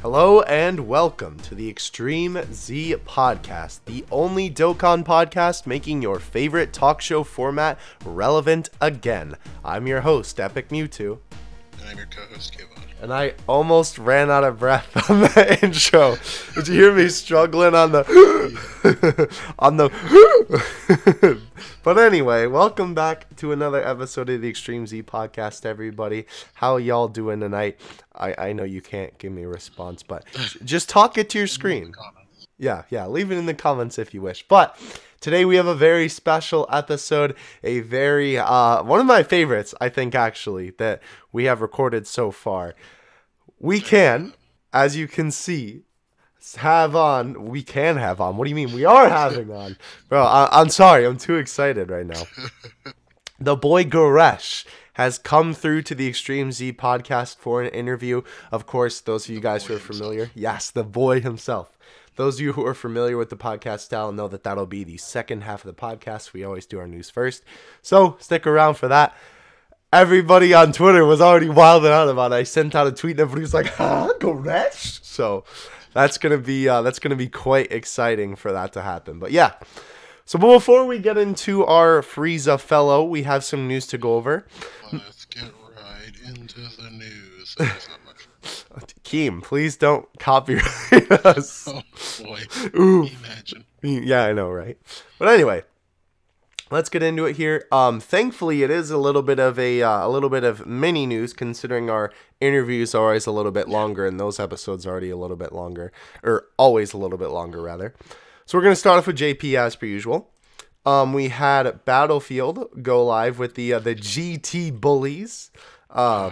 Hello and welcome to the Extreme Z Podcast, the only Dokkan podcast making your favorite talk show format relevant again. I'm your host, Epic Mewtwo. And I'm your co-host, Kevon. And I almost ran out of breath on the intro. Did you hear me struggling on the But anyway, welcome back to another episode of the Extreme Z Podcast, everybody. How y'all doing tonight? I know you can't give me a response, but just talk it to your screen. Yeah, leave it in the comments if you wish. But today we have a very special episode, a very, one of my favorites, I think, actually, that we have recorded so far. We can, as you can see, what do you mean? We are having on. Bro, I'm sorry, I'm too excited right now. The boy Goresh has come through to the Extreme Z podcast for an interview. Of course, those of you guys who are familiar, yes, the boy himself. Those of you who are familiar with the podcast style know that that'll be the second half of the podcast. We always do our news first. So stick around for that. Everybody on Twitter was already wilding out about it. I sent out a tweet and everybody was like, Goresh? So that's gonna be quite exciting for that to happen. But yeah. So before we get into our Frieza fellow, we have some news to go over. Let's get right into the news. There's not much. Keem, please don't copyright us. Oh boy. Ooh. Imagine. Yeah, I know, right? But anyway, let's get into it here. Thankfully, it is a little bit of mini news, considering our interviews are always a little bit longer, and those episodes are already a little bit longer, or always a little bit longer, rather. So we're going to start off with JP as per usual. We had Battlefield go live with the GT Bullies. Yeah.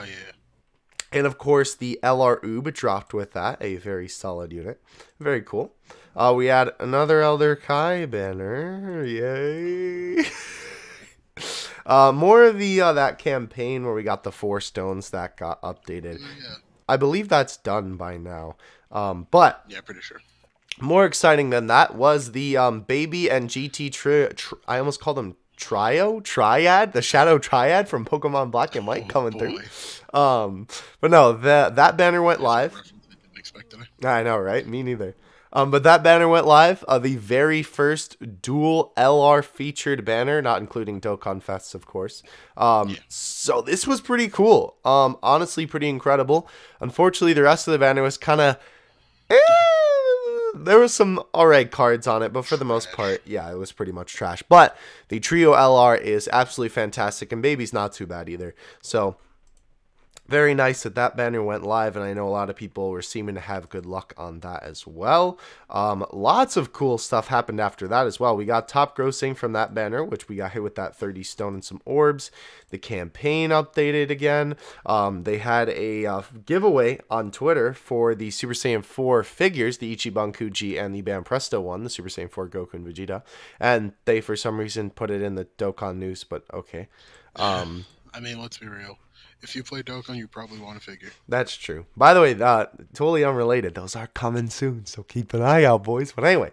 And of course, the LR Oob dropped with that. A very solid unit. Very cool. We had another Elder Kai banner. Yay. More of the that campaign where we got the 4 stones that got updated. Yeah. I believe that's done by now. But Yeah, pretty sure. more exciting than that was the Baby and GT I almost called them Triad, the Shadow Triad from Pokemon Black and White coming through. But no, that banner went live. I didn't expect it. I know, right? Me neither. But that banner went live. The very first dual LR featured banner, not including Dokkan Fests, of course. So this was pretty cool. Honestly, pretty incredible. Unfortunately, the rest of the banner was kind of... there was some alright cards on it, but for the most part, yeah, it was pretty much trash. But the Trio LR is absolutely fantastic, and Baby's not too bad either. So, very nice that banner went live, and I know a lot of people were seeming to have good luck on that as well. Lots of cool stuff happened after that as well. We got top grossing from that banner, which we got hit with that 30 stone and some orbs. The campaign updated again. They had a giveaway on Twitter for the Super Saiyan 4 figures, the Ichiban Kuji and the Banpresto one, the Super Saiyan 4 Goku and Vegeta. And they, for some reason, put it in the Dokkan news, but okay. I mean, let's be real. If you play Dokkan, you probably want a figure. That's true. By the way, totally unrelated. Those are coming soon, so keep an eye out, boys. But anyway,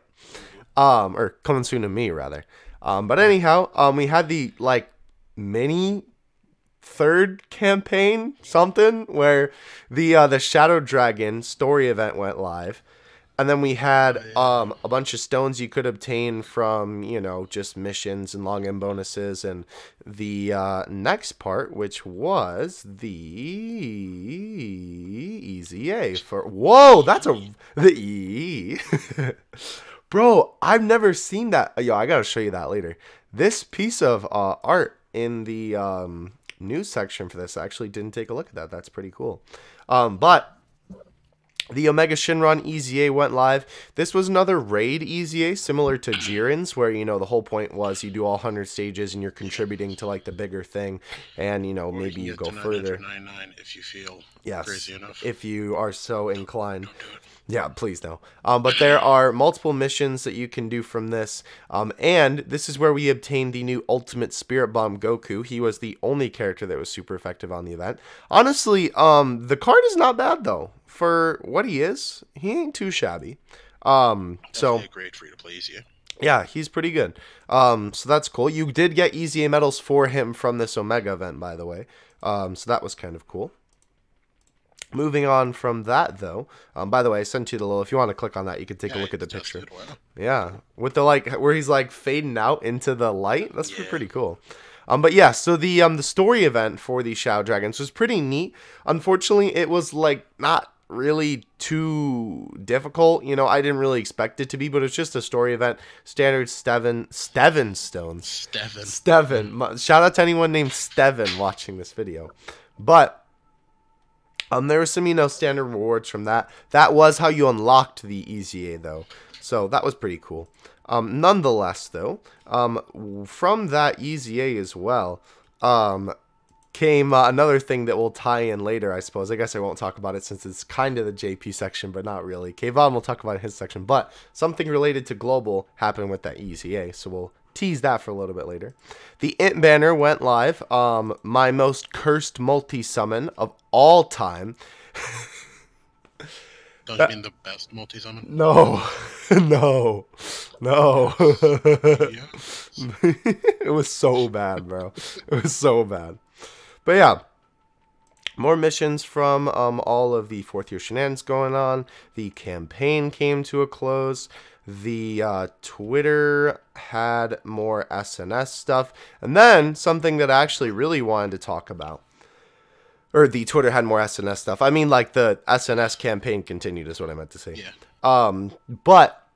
or coming soon to me, rather. But anyhow, we had the, mini third campaign, something, where the Shadow Dragon story event went live. And then we had a bunch of stones you could obtain from, just missions and login bonuses. And the next part, which was the Easy A for... Whoa, that's the E. Bro, I've never seen that. Yo, I got to show you that later. This piece of art in the news section for this, I actually didn't take a look at that. That's pretty cool. But... the Omega Shinron EZA went live. This was another raid EZA, similar to Jiren's, where, the whole point was you do all 100 stages and you're contributing to, the bigger thing. And, maybe you go further. If you feel crazy enough. If you are so inclined. Don't do it. Yeah, please no. But there are multiple missions that you can do from this. And this is where we obtained the new Ultimate Spirit Bomb Goku. He was the only character that was super effective on the event. Honestly, the card is not bad, though. For what he is, he ain't too shabby. So a great free-to-play EZA. Yeah, he's pretty good. So that's cool. You did get EZA medals for him from this Omega event, by the way. So that was kind of cool. Moving on from that, though. By the way, I sent you the little. If you want to click on that, you can take a Yeah, look at the just picture. did well. Yeah, with the where he's fading out into the light. That's Yeah. pretty cool. But yeah, so the story event for the Shadow Dragons was pretty neat. Unfortunately, it was not really too difficult. I didn't really expect it to be, but it's just a story event. Standard Steven stones. Steven. Shout out to anyone named Steven watching this video. But there were some, standard rewards from that. That was how you unlocked the EZA, though. So that was pretty cool. Nonetheless, though, from that EZA as well, came another thing that we'll tie in later, I suppose. I guess I won't talk about it since it's kind of the JP section, but not really. Kayvon will talk about his section, but something related to global happened with that EZA, so we'll tease that for a little bit later. The Int banner went live. My most cursed multi-summon of all time. Don't you mean the best multi-summon? No. No. Yes. It was so bad, bro. It was so bad. But yeah. More missions from all of the 4th year shenanigans going on. The campaign came to a close. The Twitter had more SNS stuff. And then something that I actually really wanted to talk about. Or the Twitter had more SNS stuff. I mean, the SNS campaign continued is what I meant to say. Yeah. But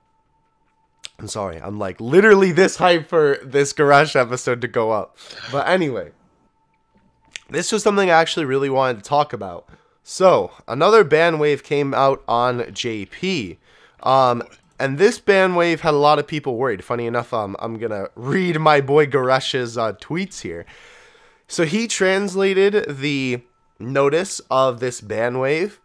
I'm sorry. I'm literally this hype for this Goresh episode to go up. But anyway. This was something I actually really wanted to talk about. So, another ban wave came out on JP. And this ban wave had a lot of people worried. Funny enough, I'm going to read my boy Goresh's tweets here. So, he translated the notice of this ban wave.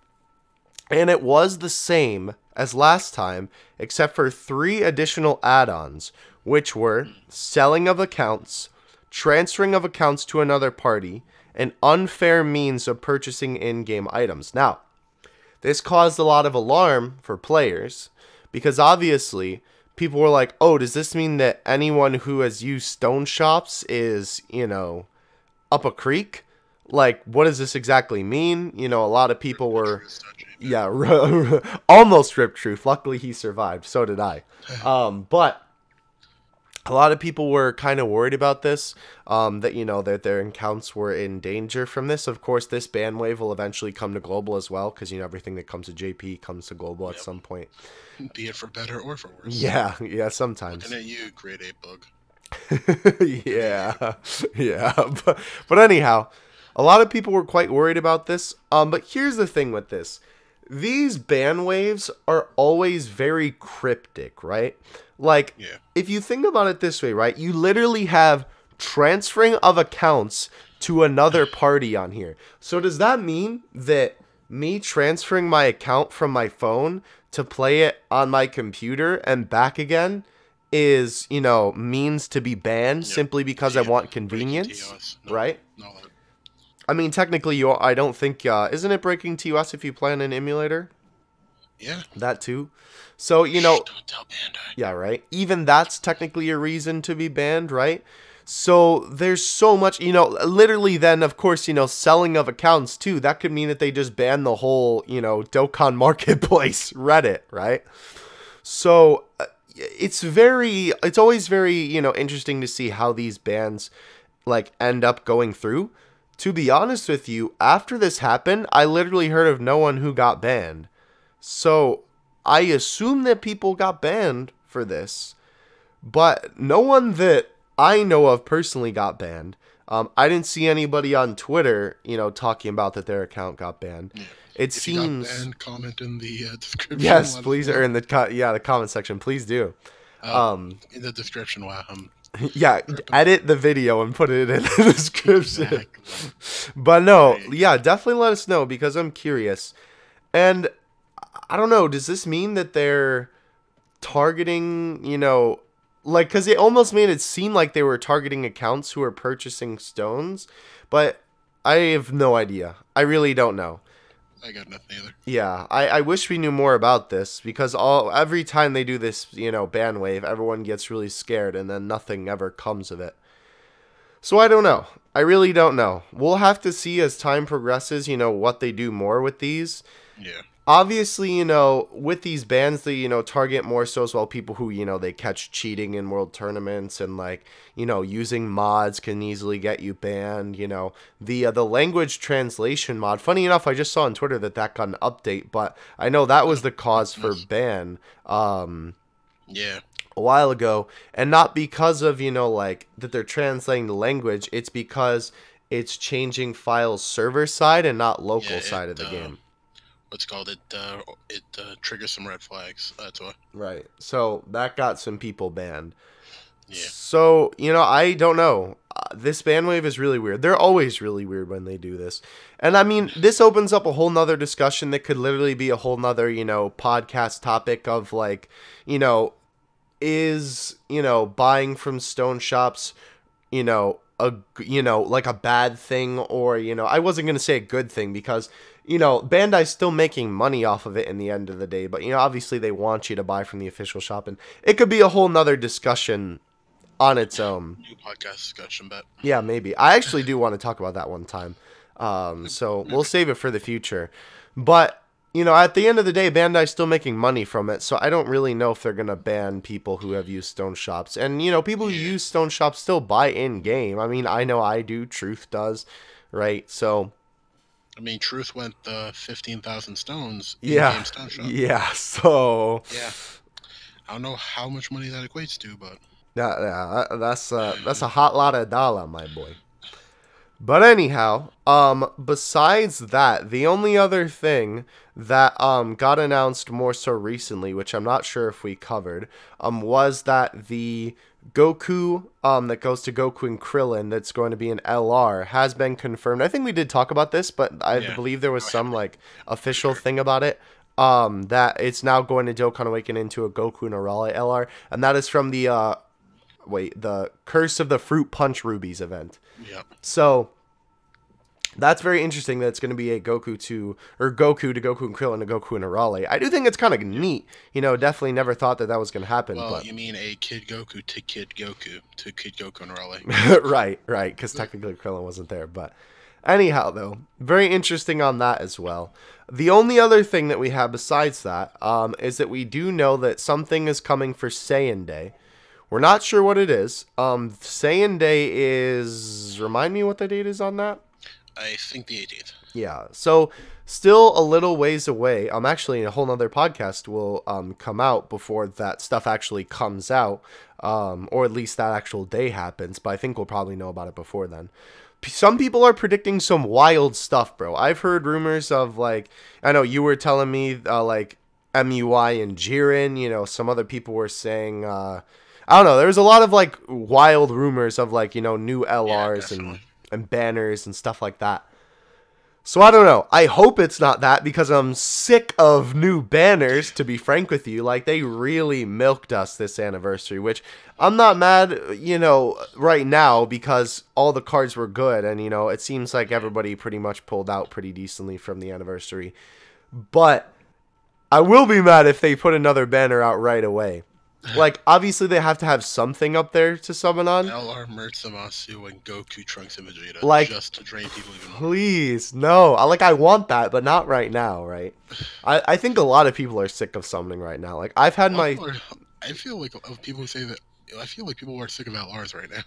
And it was the same as last time, except for 3 additional add-ons, which were selling of accounts, transferring of accounts to another party, and unfair means of purchasing in-game items. Now, this caused a lot of alarm for players because obviously people were like, oh, does this mean that anyone who has used stone shops is, up a creek? What does this exactly mean? A lot of people were, yeah, almost ripped truth. Luckily, he survived. So did I. But a lot of people were kind of worried about this, that their accounts were in danger from this. Of course, this ban wave will eventually come to global as well, because, everything that comes to JP comes to global at some point. Be it for better or for worse. Yeah, sometimes. Looking at you, grade 8 bug. yeah. But anyhow, a lot of people were quite worried about this. But here's the thing with this. These ban waves are always very cryptic, right? If you think about it this way, right? You literally have transferring of accounts to another party on here. So does that mean that me transferring my account from my phone to play it on my computer and back again is, means to be banned simply because I want convenience, right? No. I mean, technically, I don't think, isn't it breaking TOS if you play on an emulator? Yeah. That too. So, Don't tell Bandai. Yeah, right? Even that's technically a reason to be banned, right? So there's so much, literally then, of course, selling of accounts too. That could mean that they just ban the whole, Dokkan marketplace, Reddit, right? So it's always very, interesting to see how these bans end up going through. To be honest with you, after this happened, I literally heard of no one who got banned. So I assume that people got banned for this, but no one that I know of personally got banned. I didn't see anybody on Twitter, talking about that their account got banned. Yeah. It if seems. You got banned, comment in the description. Yes, please, or in the the comment section, please do. In the description, wow. Yeah, edit the video and put it in the description. Exactly. But no, yeah, definitely let us know because I'm curious. And I don't know, does this mean that they're targeting, because they almost made it seem like they were targeting accounts who are purchasing stones, but I have no idea. I really don't know. I got nothing either. Yeah, I wish we knew more about this because every time they do this, ban wave, everyone gets really scared and then nothing ever comes of it. So I don't know. I really don't know. We'll have to see as time progresses, what they do more with these. Yeah. Obviously, with these bans, they, target more so as well people who, they catch cheating in world tournaments and like, using mods can easily get you banned. The language translation mod. Funny enough, I just saw on Twitter that got an update, but I know that was the cause for ban. Yeah. A while ago, and not because of like that they're translating the language. It's because it's changing files server side and not local side of the game. What's called it triggers some red flags. That's why. Right. So that got some people banned. Yeah. So I don't know. This ban wave is really weird. They're always really weird when they do this. And I mean, this opens up a whole nother discussion that could literally be a whole nother, podcast topic of like, is buying from stone shops like a bad thing, or I wasn't going to say a good thing because Bandai's still making money off of it in the end of the day, but obviously they want you to buy from the official shop, and it could be a whole nother discussion on its own. New podcast discussion, but yeah, maybe I actually do want to talk about that one time, so we'll save it for the future. But at the end of the day, Bandai's still making money from it, so I don't really know if they're going to ban people who have used stone shops. And, people who use stone shops still buy in-game. I mean, I know I do. Truth does, right? So... I mean, Truth went 15,000 stones in-game stone shop. Yeah, so... Yeah. I don't know how much money that equates to, but... that's a hot lot of dollar, my boy. But anyhow, besides that, the only other thing that got announced more so recently, which I'm not sure if we covered, was that the Goku that goes to Goku and Krillin that's going to be an LR has been confirmed. I think we did talk about this, but I believe there was some like official thing about it. That it's now going to Dokkan Awaken into a Goku and a Raleigh LR, and that is from the the Curse of the Fruit Punch Rubies event. Yep. So that's very interesting that it's going to be a Goku to Goku and Krillin to Goku and a Raleigh. I do think it's kind of neat. Definitely never thought that was going to happen. Well, but... you mean a Kid Goku to Kid Goku and Raleigh. right, because technically Krillin wasn't there. But anyhow, though, very interesting on that as well. The only other thing that we have besides that is that we do know that something is coming for Saiyan Day. We're not sure what it is. Saiyan Day is... Remind me what the date is on that? I think the 18th. Yeah, so still a little ways away. Actually, a whole nother podcast will come out before that stuff actually comes out, or at least that actual day happens. But I think we'll probably know about it before then. Some people are predicting some wild stuff, bro. I've heard rumors of like, I know you were telling me like MUI and Jiren. Some other people were saying. I don't know. There was a lot of like wild rumors of like new LRs and banners and stuff like that. So I don't know. I hope it's not that because I'm sick of new banners, to be frank with you. Like, they really milked us this anniversary, which I'm not mad, right now because all the cards were good. And, it seems like everybody pretty much pulled out pretty decently from the anniversary. But I will be mad if they put another banner out right away. Like, obviously, they have to have something up there to summon on. LR Mertzamasu and Goku, Trunks, and Vegeta. Like, just to drain people even more. Please, no. I want that, but not right now, right? I think a lot of people are sick of summoning right now. Like, I've had I feel like people who say that... I feel like people are sick of LRs right now.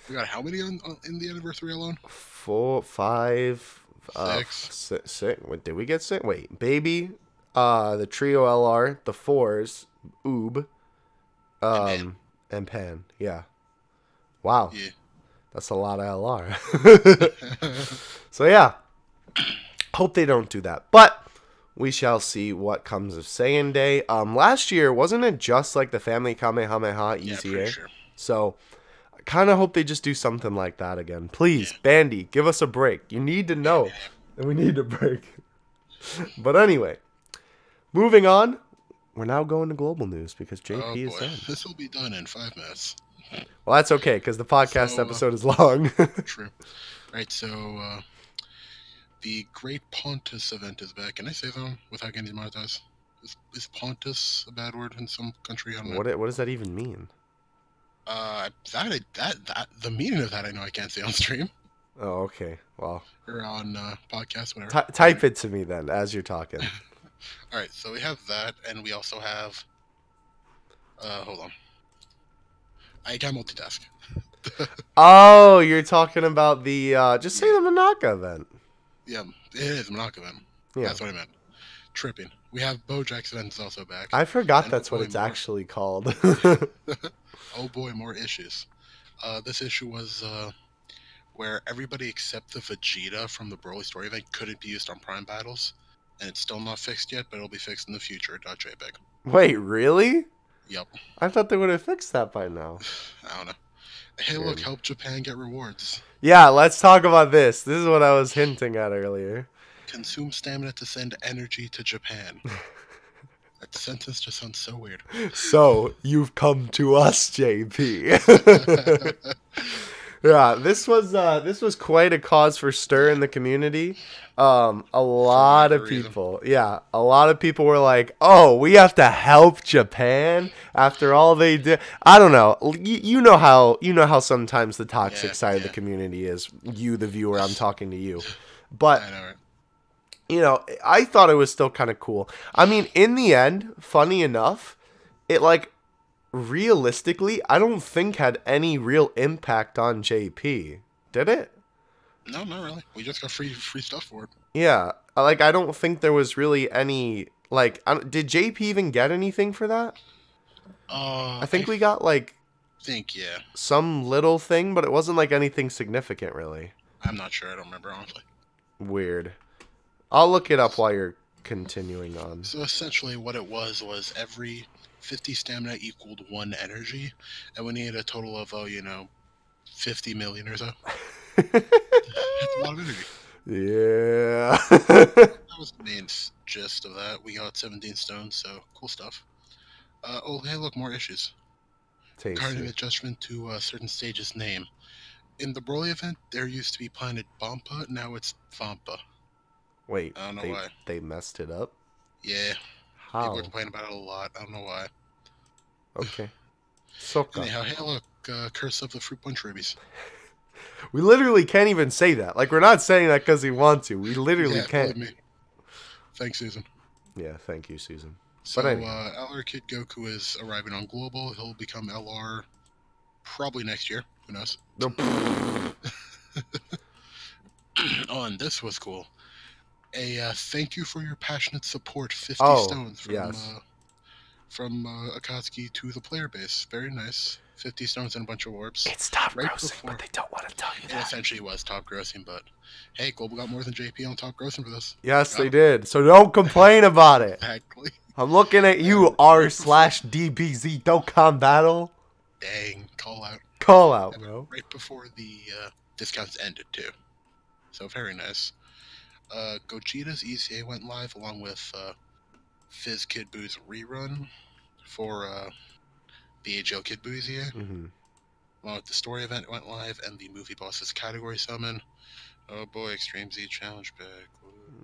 We got how many in the anniversary alone? 4, 5... 6. 6. Wait, did we get 6? Wait, Baby, the Trio LR, the 4s, Oob... and Pan, yeah. Wow. Yeah. That's a lot of LR. So, yeah. Hope they don't do that. But we shall see what comes of Saiyan Day. Last year, wasn't it just like the Family Kamehameha easier? Yeah, sure. So, I kind of hope they just do something like that again. Please, Bandy, give us a break. You need to know that we need a break. But anyway, moving on. We're now going to global news because JP is done. This will be done in 5 minutes. Well, that's okay because the podcast episode is long. True. Right, so the Great Pontus event is back. Can I say that without getting demonetized? Is Pontus a bad word in some country? I don't know. What does that even mean? That the meaning of that I know I can't say on stream Oh, okay. Well, or on podcast, whatever. type it to me then as you're talking. All right, so we have that, and we also have. Hold on. I can't multitask. Oh, you're talking about the just say the Monaka event. Yeah, it is Monaco then. Yeah. That's what I meant. Tripping. We have Bojack's event is also back. I forgot And that's oh what boy, it's more. actually called. Oh boy, more issues. This issue was where everybody except the Vegeta from the Broly story event couldn't be used on Prime battles, and it's still not fixed yet, but it'll be fixed in the future. .jpg. Wait, really? Yep. I thought they would have fixed that by now. I don't know. Hey, look, help Japan get rewards. Yeah, let's talk about this. This is what I was hinting at earlier. Consume stamina to send energy to Japan. That sentence just sounds so weird. So, you've come to us, JP. Yeah, this was quite a cause for stir in the community. A lot of people, a lot of people were like, "Oh, we have to help Japan after all they did." I don't know. You know how sometimes the toxic side of the community is. You, the viewer, I'm talking to you, but I know, right? you know, I thought it was still kind of cool. I mean, in the end, funny enough, it like. Realistically, I don't think had any real impact on JP. Did it? No, not really. We just got free stuff for it. Yeah, like I don't think there was really any like. Did JP even get anything for that? I think we got like. Some little thing, but it wasn't like anything significant, really. I'm not sure. I don't remember honestly. Weird. I'll look it up while you're continuing on. So essentially, what it was every 50 stamina equaled 1 energy, and we needed a total of 50 million or so. That's a lot of energy. Yeah. That was the main gist of that. We got 17 stones, so cool stuff. Oh, hey, look, more issues. Regarding adjustment to a certain stage's name. In the Broly event, there used to be Planet Bompa, now it's Vampa. Wait, I don't know why. They messed it up? Yeah. How? People complain about it a lot. I don't know why. Okay. Soka. Anyhow, hey, look, Curse of the Fruit Punch Rubies. We literally can't even say that. Like, we're not saying that because we want to. We literally can't. Me. Thanks, Susan. Yeah, thank you, Susan. So, LR Kid Goku is arriving on Global. He'll become LR probably next year. Who knows? Nope. Oh, and this was cool. A thank you for your passionate support. 50 stones from Akatsuki to the player base. Very nice. 50 stones and a bunch of orbs. It's top grossing, but they don't want to tell you that. It essentially was top grossing, but hey, Global got more than JP on top grossing for this. Yes, they did. So don't complain about it. Exactly. I'm looking at you, r/DBZ Dokkan Battle. Dang, call out. Call out, bro. Right before the discounts ended, too. So very nice. Gogeta's ECA went live along with Fizz Kid Boo's rerun for BHL Kid Boo ECA. Along with the story event went live and the movie bosses category summon. Oh boy, Extreme Z challenge back.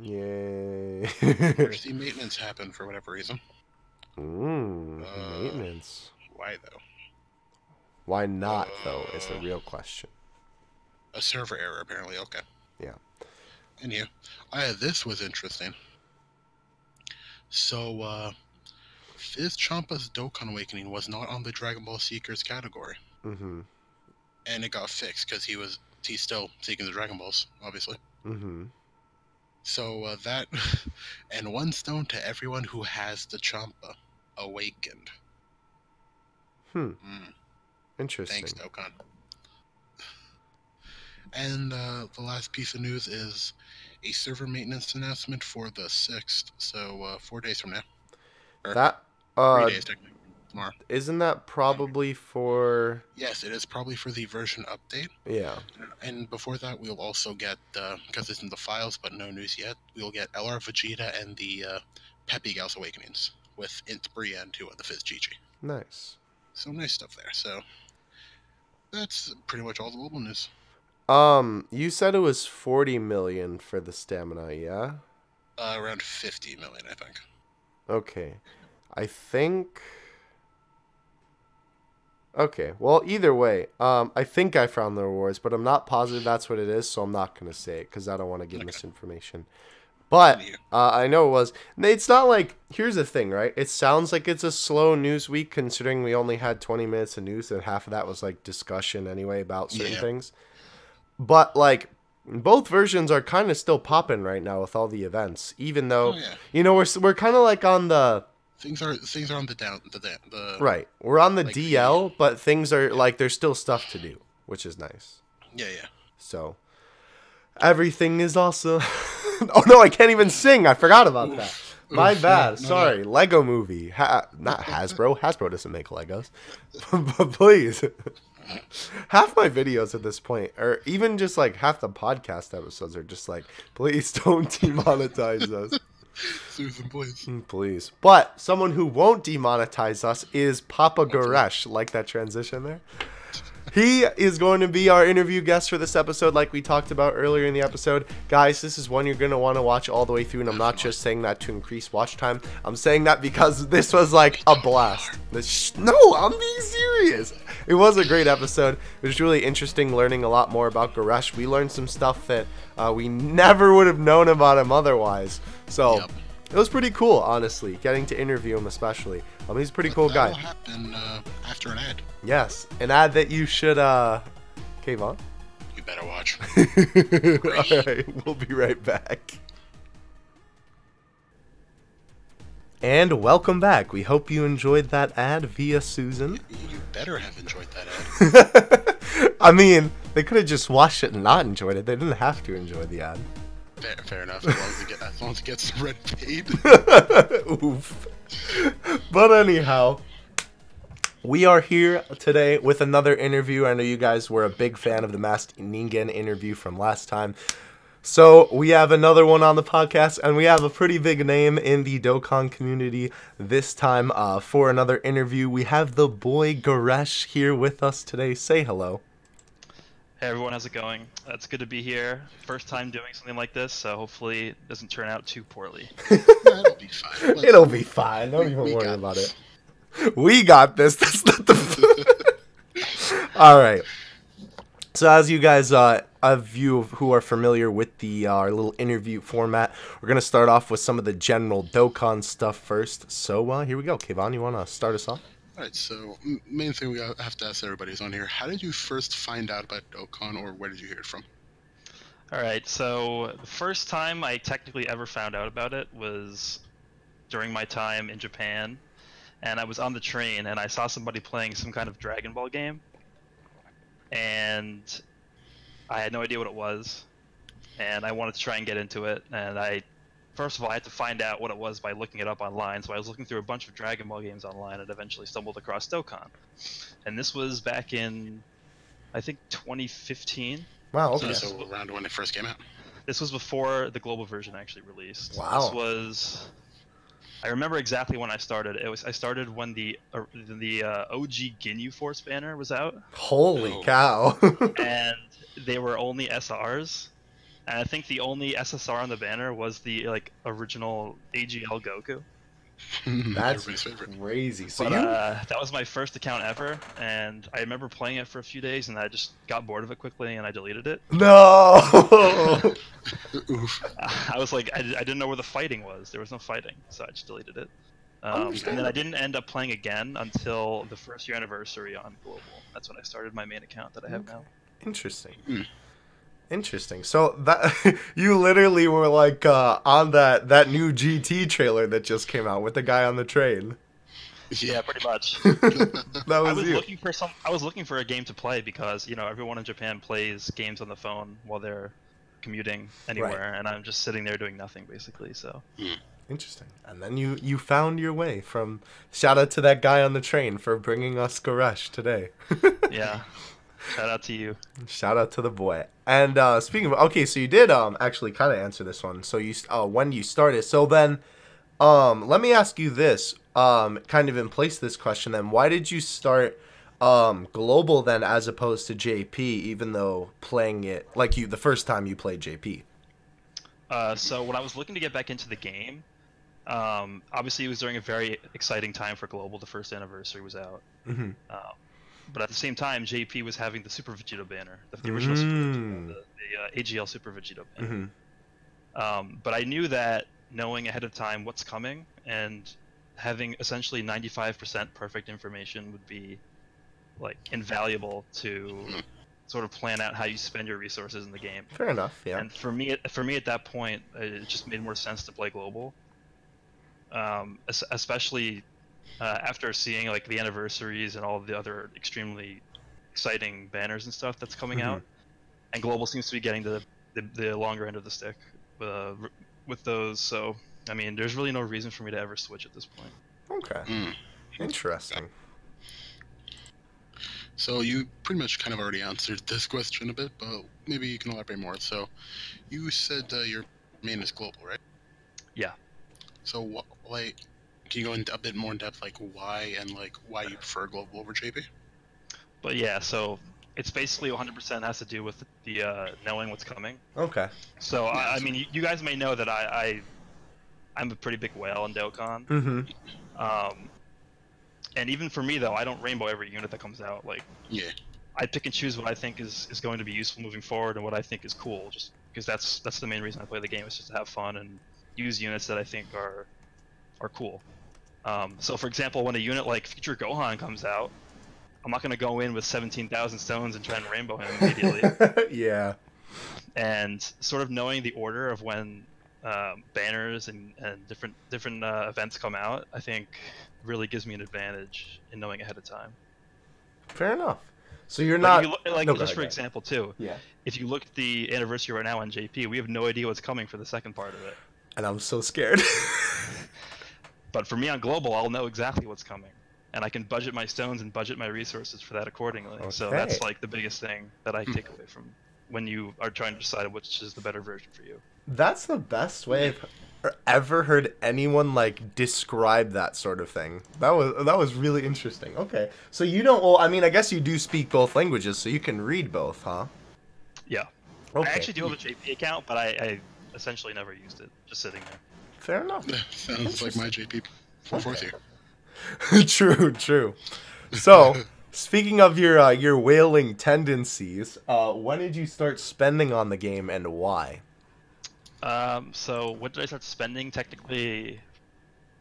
Yay. Emergency maintenance happened for whatever reason. Maintenance. Why though? Why not though is the real question. A server error apparently. Okay. Yeah. Anywho, this was interesting. So, Fizz Champa's Dokkan Awakening was not on the Dragon Ball Seekers category. And it got fixed because he's still seeking the Dragon Balls, obviously. So that, and 1 stone to everyone who has the Champa awakened. Interesting. Thanks, Dokkan. And the last piece of news is a server maintenance announcement for the 6th, so 4 days from now. Or that 3 days technically, tomorrow. Isn't that probably for... Yes, it is probably for the version update. Yeah. And before that, we'll also get, because it's in the files, but no news yet, we'll get LR Vegeta and the Peppy Gauss Awakenings with Int Brienne to the Fizz Gigi. Nice. So nice stuff there. So that's pretty much all the global news. You said it was 40 million for the stamina, yeah? Around 50 million, I think. Okay. I think... Okay, well, either way, I think I found the rewards, but I'm not positive that's what it is, so I'm not going to say it because I don't want to give Okay. misinformation. But Anywho. I know it was. It's not like, here's the thing, right? It sounds like it's a slow news week considering we only had 20 minutes of news and half of that was like discussion anyway about certain Yeah. things. But like, both versions are kind of still popping right now with all the events, even Oh though, yeah. we're kind of like on the. Things are on the Right. We're on the like DL, but things are yeah. like there's still stuff to do, which is nice. Yeah. So everything is awesome. Oh no, I can't even sing. I forgot about that. My bad. No. Sorry. Lego movie. Not Hasbro. Hasbro doesn't make Legos. But please. Half my videos at this point, or even just like half the podcast episodes are just like, please don't demonetize us. Susan, please. Please. But someone who won't demonetize us is Papa Goresh. Like that transition there? He is going to be our interview guest for this episode, like we talked about earlier in the episode. Guys, this is one you're going to want to watch all the way through, and I'm not just saying that to increase watch time. I'm saying that because this was like a blast. No, I'm being serious. It was a great episode. It was really interesting learning a lot more about Goresh. We learned some stuff that we never would have known about him otherwise. So... Yep. It was pretty cool, honestly, getting to interview him especially. He's a pretty cool guy. That'll happen after an ad. Yes, an ad that you should, Okay, Vaughn? You better watch. Alright, we'll be right back. And welcome back. We hope you enjoyed that ad via Susan. You better have enjoyed that ad. I mean, they could have just watched it and not enjoyed it. They didn't have to enjoy the ad. Fair enough. As long as it gets the rent paid. Oof. But anyhow, we are here today with another interview. I know you guys were a big fan of the Masked Ningen interview from last time. So we have another one on the podcast, and we have a pretty big name in the Dokkan community this time for another interview. We have the boy Goresh here with us today. Say hello. Hey everyone, how's it going? It's good to be here. First time doing something like this, so hopefully it doesn't turn out too poorly. It'll be fine. It'll be fine. Don't even worry about it. We got this. That's not the... All right. So as you guys, of you who are familiar with the our little interview format, we're going to start off with some of the general Dokkan stuff first. So here we go. Kayvon, you want to start us off? Alright, so main thing we have to ask everybody who's on here, how did you first find out about Dokkan, or where did you hear it from? Alright, so the first time I technically ever found out about it was during my time in Japan, and I was on the train and I saw somebody playing some kind of Dragon Ball game, and I had no idea what it was, and I wanted to try and get into it, and first of all, I had to find out what it was by looking it up online, so I was looking through a bunch of Dragon Ball games online and eventually stumbled across Dokkan. And this was back in, I think, 2015. Wow, okay. So around when it first came out? This was before the global version actually released. Wow. This was... I remember exactly when I started. I started when the OG Ginyu Force banner was out. Holy cow. And they were only SRs. And I think the only SSR on the banner was the original AGL Goku. That's Everybody's favorite. crazy. So But you... that was my first account ever, and I remember playing it for a few days, and I just got bored of it quickly, and I deleted it. No! Oof. I was like, I didn't know where the fighting was. There was no fighting, so I just deleted it. And then I didn't end up playing again until the first year anniversary on Global. That's when I started my main account that I have now. Interesting. Interesting. So that you literally were like on that new GT trailer that just came out with the guy on the train. Yeah, pretty much. That was I was you. looking for a game to play because everyone in Japan plays games on the phone while they're commuting anywhere, and I'm just sitting there doing nothing basically. So. Interesting. And then you found your way from. Shout out to that guy on the train for bringing us Goresh today. Yeah. Shout out to you. Shout out to the boy. And speaking of, okay, so you did actually kind of answer this one. So you when you started. So then, let me ask you this. Kind of in place this question. Then why did you start global then as opposed to JP? Even though playing it like the first time you played JP. So when I was looking to get back into the game, obviously it was during a very exciting time for global. The first anniversary was out. But at the same time, JP was having the Super Vegito banner, the original Super Vegito, the AGL Super Vegito banner. But I knew that knowing ahead of time what's coming and having essentially 95% perfect information would be like invaluable to sort of plan out how you spend your resources in the game. Fair enough. Yeah. And for me at that point, it just made more sense to play global, especially after seeing like the anniversaries and all of the other extremely exciting banners and stuff that's coming out. And global seems to be getting the longer end of the stick with those. So I mean, there's really no reason for me to ever switch at this point. Okay. Interesting. So you pretty much kind of already answered this question a bit, but maybe you can elaborate more. So you said your main is global, right? Yeah. So like, can you go into a bit more in depth, like why why you prefer global over JP? But yeah, so it's basically 100% has to do with the knowing what's coming. Okay. So I mean, you guys may know that I'm a pretty big whale in Dokkan. And even for me though, I don't rainbow every unit that comes out. Like, I pick and choose what I think is going to be useful moving forward and what I think is cool. Just because that's the main reason I play the game, is just to have fun and use units that I think are cool. So for example, when a unit like Future Gohan comes out, I'm not going to go in with 17,000 stones and try and rainbow him immediately. Yeah. And sort of knowing the order of when banners and different events come out, I think really gives me an advantage in knowing ahead of time. Fair enough. So you're not for example too. Yeah. If you look at the anniversary right now on JP, we have no idea what's coming for the second part of it. And I'm so scared. But for me on global, I'll know exactly what's coming, and I can budget my stones and budget my resources for that accordingly. Okay. So that's like the biggest thing that I take away from when you are trying to decide which is the better version for you. That's the best way I've ever heard anyone like describe that sort of thing. That was really interesting. Okay, so you don't. Well, I mean, I guess you do speak both languages, so you can read both, huh? Yeah. Okay. I actually do have a JP account, but I essentially never used it. Just sitting there. Fair enough. Sounds like my JP from fourth year. True. So, speaking of your whaling tendencies, when did you start spending on the game and why? So when did I start spending? Technically,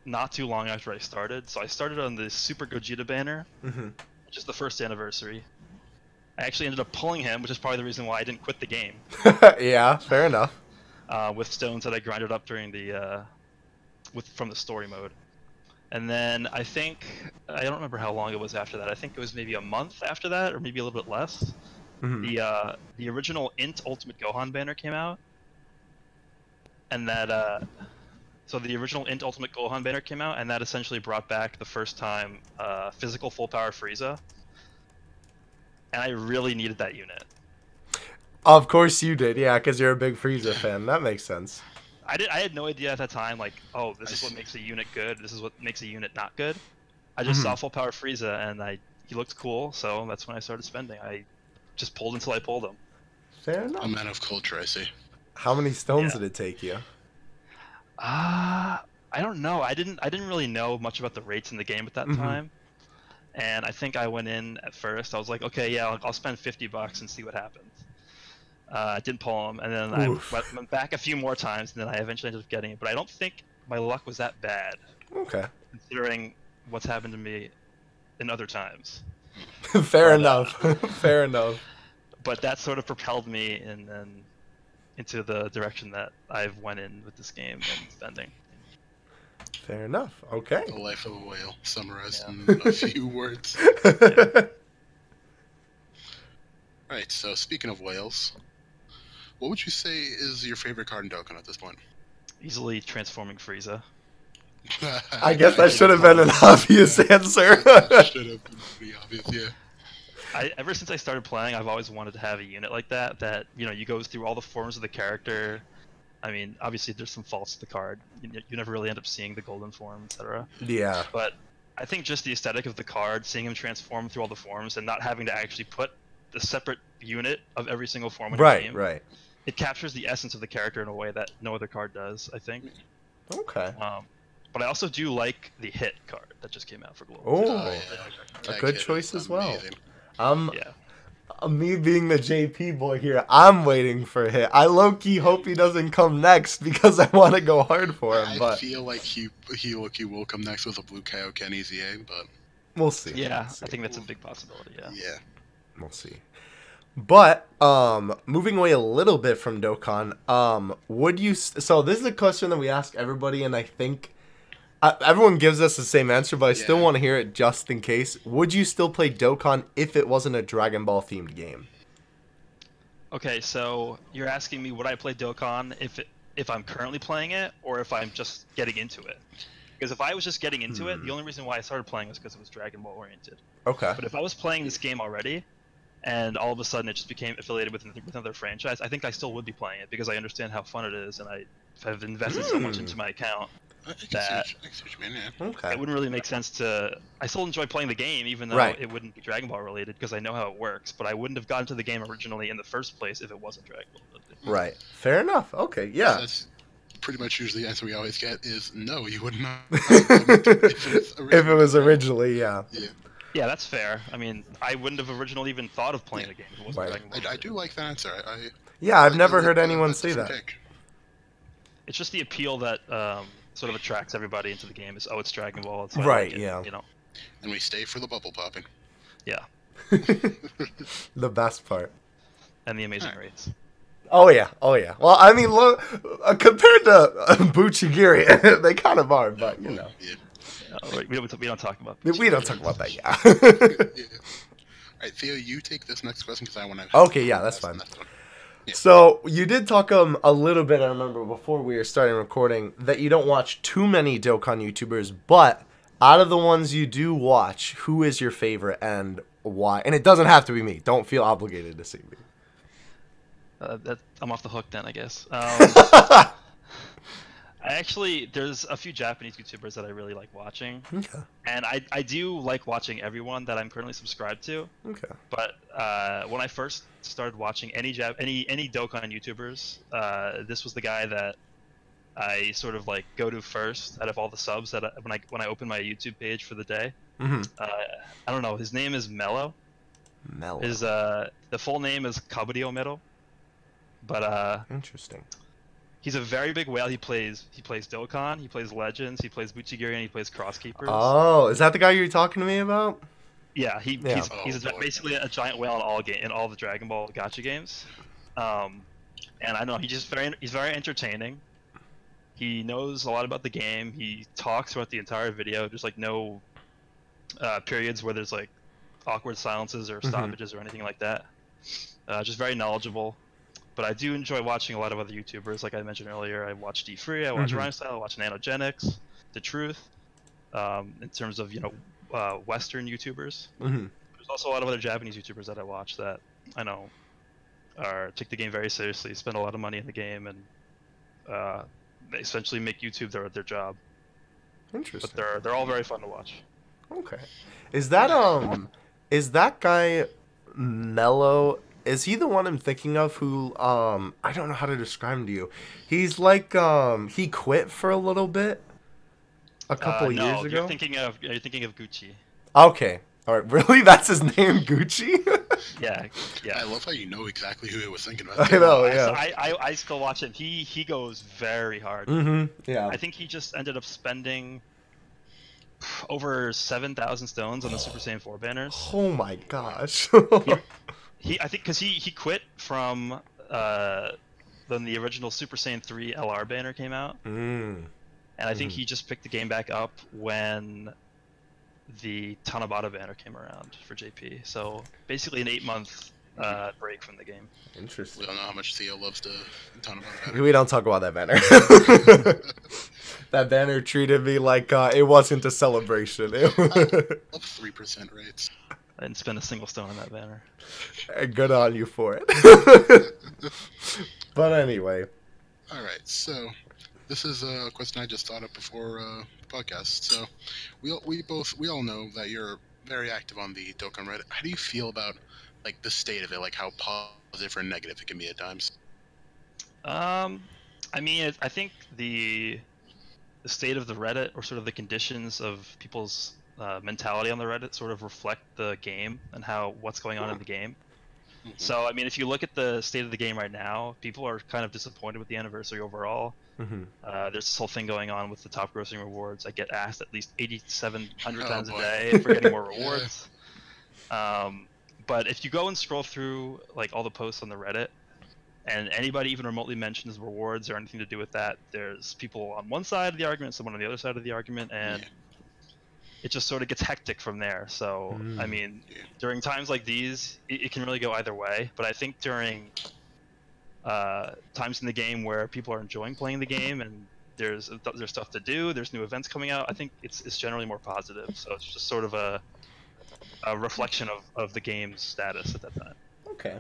not too long after I started. So I started on the Super Gogeta banner, which is the first anniversary. I actually ended up pulling him, which is probably the reason why I didn't quit the game. Yeah, fair enough. With stones that I grinded up during the from the story mode. And then I don't remember how long it was after that. I think it was maybe a month after that, or maybe a little bit less. The original Int Ultimate Gohan banner came out, and that so the original Int Ultimate Gohan banner came out, and that essentially brought back the first time physical full power Frieza, and I really needed that unit. Of course you did, yeah, because you're a big Frieza fan. That makes sense. I had no idea at that time, like, oh, this is what makes a unit good, this is what makes a unit not good. I just saw full power Frieza, and he looked cool, so that's when I started spending. I just pulled until I pulled him. Fair enough. A man of culture, I see. How many stones did it take you? I don't know. I didn't really know much about the rates in the game at that time. And I think I went in at first, I was like, okay, yeah, I'll spend $50 and see what happens. I didn't pull him, and then I went back a few more times, and then I eventually ended up getting it. But I don't think my luck was that bad. Okay. Considering what's happened to me in other times. Fair enough. Fair enough. But that sort of propelled me into the direction that I've went in with this game and spending. Fair enough. Okay. The life of a whale, summarized in a few words. Right, so speaking of whales, what would you say is your favorite card in Dokkan at this point? Easily transforming Frieza. I guess that should have been an obvious answer. Should have been pretty obvious, yeah. Ever since I started playing, I've always wanted to have a unit like that, you go through all the forms of the character. I mean, obviously there's some faults to the card. You never really end up seeing the golden form, etc. Yeah. But I think just the aesthetic of the card, seeing him transform through all the forms and not having to actually put the separate unit of every single form in the game. Right. It captures the essence of the character in a way that no other card does, I think. Okay. But I also do like the Hit card that just came out for Global. Oh, a good choice as well. I'm Yeah. me being the JP boy here. I'm waiting for a hit. I low key hope he doesn't come next because I want to go hard for him. I But feel like he low-key will come next with a blue Kaioken EZA, but we'll see. Yeah, We'll see. I think that's a big possibility. Yeah. yeah. We'll see. But moving away a little bit from Dokkan, would you? So this is a question that we ask everybody, and I think everyone gives us the same answer, but I still Yeah. want to hear it just in case. Would you still play Dokkan if it wasn't a Dragon Ball themed game? Okay, so you're asking me would I play Dokkan if I'm currently playing it or if I'm just getting into it? Because if I was just getting into it, the only reason why I started playing was because it was Dragon Ball oriented. Okay. But if I was playing this game already, and all of a sudden it just became affiliated with another franchise, I think I still would be playing it because I understand how fun it is, and I've invested so much into my account I can that see what you mean, yeah. Okay. it wouldn't really make sense to. I still enjoy playing the game, even though Right. it wouldn't be Dragon Ball related because I know how it works. But I wouldn't have gotten to the game originally in the first place if it wasn't Dragon Ball related. Right. Fair enough. Okay. Yeah. That's pretty much usually the answer we always get is no, you would not. If it was originally, yeah. Yeah. Yeah, that's fair. I mean, I wouldn't have originally even thought of playing the game if it wasn't Right. Dragon Ball. I related. do like that answer. Yeah, I've I never like heard that anyone say different that. take. It's just the appeal that sort of attracts everybody into the game. Is it's Dragon Ball. It's Right, Like it, yeah. You know. And we stay for the bubble popping. Yeah. The best part. And the amazing rates. Oh yeah. Well, I mean, look, compared to Buchigiri, they kind of are, but you know, Yeah. We don't talk about. we don't talk about that. Yeah. Yeah. All right, Theo, you take this next question because I want to. Okay, yeah, that's fine. So you did talk a little bit. I remember before we were starting recording that you don't watch too many Dokkan YouTubers, but out of the ones you do watch, who is your favorite and why? And it doesn't have to be me. Don't feel obligated to say me. I'm off the hook then, I guess. There's a few Japanese YouTubers that I really like watching, Okay. and I do like watching everyone that I'm currently subscribed to. Okay. But when I first started watching any Dokkan YouTubers, this was the guy that I sort of like go to first out of all the subs that when I open my YouTube page for the day. Mm-hmm. I don't know. His name is Mello. Mellow. The full name is Kaburio Mero. But Interesting. he's a very big whale. He plays Dokkan, he plays Legends, he plays Buchigiri, and he plays Cross Keepers. Oh, is that the guy you were talking to me about? Yeah, Yeah. he's Oh, boy. basically a giant whale in all the Dragon Ball gacha games. And I know he's very entertaining. He knows a lot about the game. He talks throughout the entire video. There's like no periods where there's like awkward silences or stoppages or anything like that. Just very knowledgeable. But I do enjoy watching a lot of other YouTubers. Like I mentioned earlier, I watch D3, I watch Rhymestyle, I watch Nanogenics, The Truth. In terms of Western YouTubers, there's also a lot of other Japanese YouTubers that I watch that I know take the game very seriously, spend a lot of money in the game, and they essentially make YouTube their job. Interesting. But they're all very fun to watch. Okay. Is that guy Mello? Is he the one I'm thinking of who I don't know how to describe him to you. He's like he quit for a little bit a couple No, years ago. you're thinking of Gucci. Okay. All right. Really? That's his name, Gucci? Yeah. I love how you know exactly who I was thinking about. I know, yeah. I still watch him. He goes very hard. Yeah. I think he just ended up spending over 7,000 stones on the Super Saiyan 4 banners. Oh my gosh. I think because he quit from when the original Super Saiyan 3 LR banner came out, and I think he just picked the game back up when the Tanabata banner came around for JP. So basically an 8-month break from the game. Interesting. We don't know how much Theo loves to talk about that. We don't talk about that banner. That banner treated me like it wasn't a celebration. I love 3% rates. I didn't spend a single stone on that banner. Good on you for it. But anyway. All right, so this is a question I just thought of before the podcast. So we all know that you're very active on the Dokkan Reddit. How do you feel about like the state of it, like how positive or negative it can be at times? I mean, I think the state of the Reddit, or sort of the conditions of people's mentality on the Reddit sort of reflect the game and what's going on in the game. Mhm. So I mean, if you look at the state of the game right now, people are kind of disappointed with the anniversary overall. Mm-hmm. There's this whole thing going on with the top grossing rewards. I get asked at least 8,700 times a boy. day for getting more Yeah. rewards. But if you go and scroll through like all the posts on the Reddit, and anybody even remotely mentions rewards or anything to do with that, there's people on one side of the argument, someone on the other side of the argument, and Yeah. it just sort of gets hectic from there. So I mean, Yeah. during times like these, it can really go either way. But I think during times in the game where people are enjoying playing the game and there's stuff to do, there's new events coming out, I think it's generally more positive. So it's just sort of a reflection of the game's status at that time. Okay.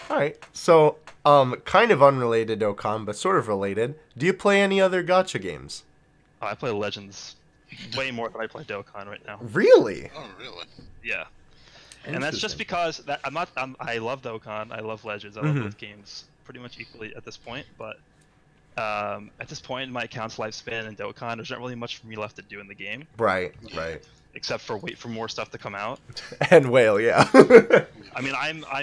All right. So, kind of unrelated, Dokkan, but sort of related. Do you play any other gacha games? Oh, I play Legends way more than I play Dokkan right now. Really? Oh, really? Yeah. And that's just because I love Dokkan, I love Legends, I love both games pretty much equally at this point, but at this point in my account's lifespan in Dokkan, there's not really much for me left to do in the game, Right. Yeah. Right. except for wait for more stuff to come out. And whale, yeah. I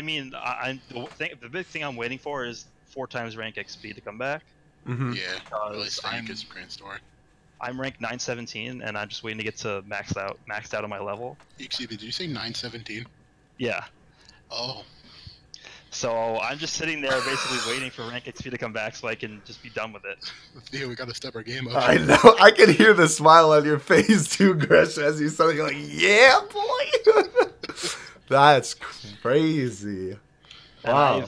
mean, the big thing I'm waiting for is 4 times rank XP to come back. Mm-hmm. Yeah. Because Really saying it's a great story. I'm ranked 917, and I'm just waiting to get to maxed out on my level. Excuse me, did you say 917? Yeah. Oh. So I'm just sitting there basically waiting for rank XP to come back so I can just be done with it. Yeah, we gotta step our game up. I know. I can hear the smile on your face too, Goresh, as you said. You're like, "Yeah, boy." That's crazy. And Wow.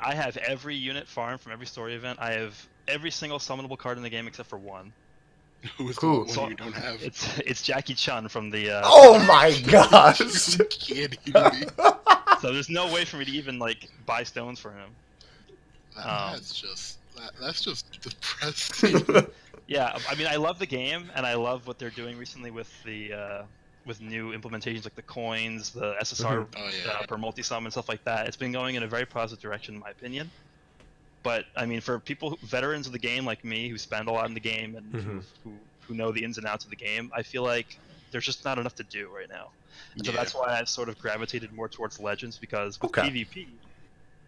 I have every unit farm from every story event. I have every single summonable card in the game except for one. Who is the Cool. one So- you don't have? It's Jackie Chun from the. Oh my gosh. You're kidding me. So there's no way for me to even like buy stones for him. That's just depressing. Yeah, I mean, I love the game, and I love what they're doing recently with the with new implementations like the coins, the SSR Oh, yeah. per multi-sum and stuff like that. It's been going in a very positive direction, in my opinion. But I mean, for veterans of the game like me, who spend a lot in the game and who know the ins and outs of the game, I feel like there's just not enough to do right now. And so Yeah. that's why I've sort of gravitated more towards Legends, because with Okay. PvP,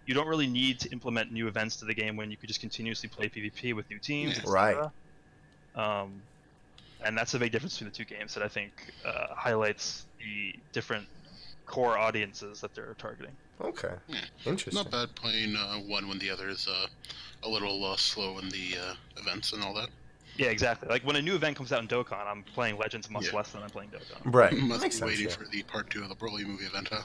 you don't really need to implement new events to the game when you could just continuously play PvP with new teams, Yeah. etc. And that's a big difference between the two games that I think highlights the different core audiences that they're targeting. Okay. Yeah. Interesting. Not bad playing one when the other is a little slow in the events and all that. Yeah, exactly. Like when a new event comes out in Dokkan, I'm playing Legends much Yeah. less than I'm playing Dokkan. Right. Must Makes be sense, waiting yeah. for the part 2 of the Broly movie event, huh?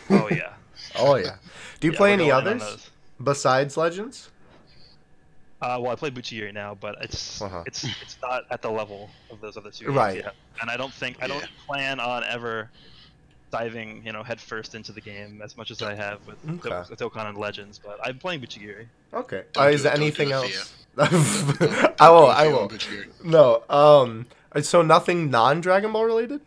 Oh yeah. Oh yeah. Do you Yeah, play we're any going on others those. besides Legends? Well, I play Buchiyuri now, but it's not at the level of those other two games Right. yet. And I don't Yeah. plan on ever diving, head first into the game as much as I have with Okay. with Dokkan and Legends. But I'm playing Buchiyuri. Okay. Don't Is do there it, don't anything do it, else? Don't I will. do I it, will. but you're- No. So nothing non-Dragon Ball related?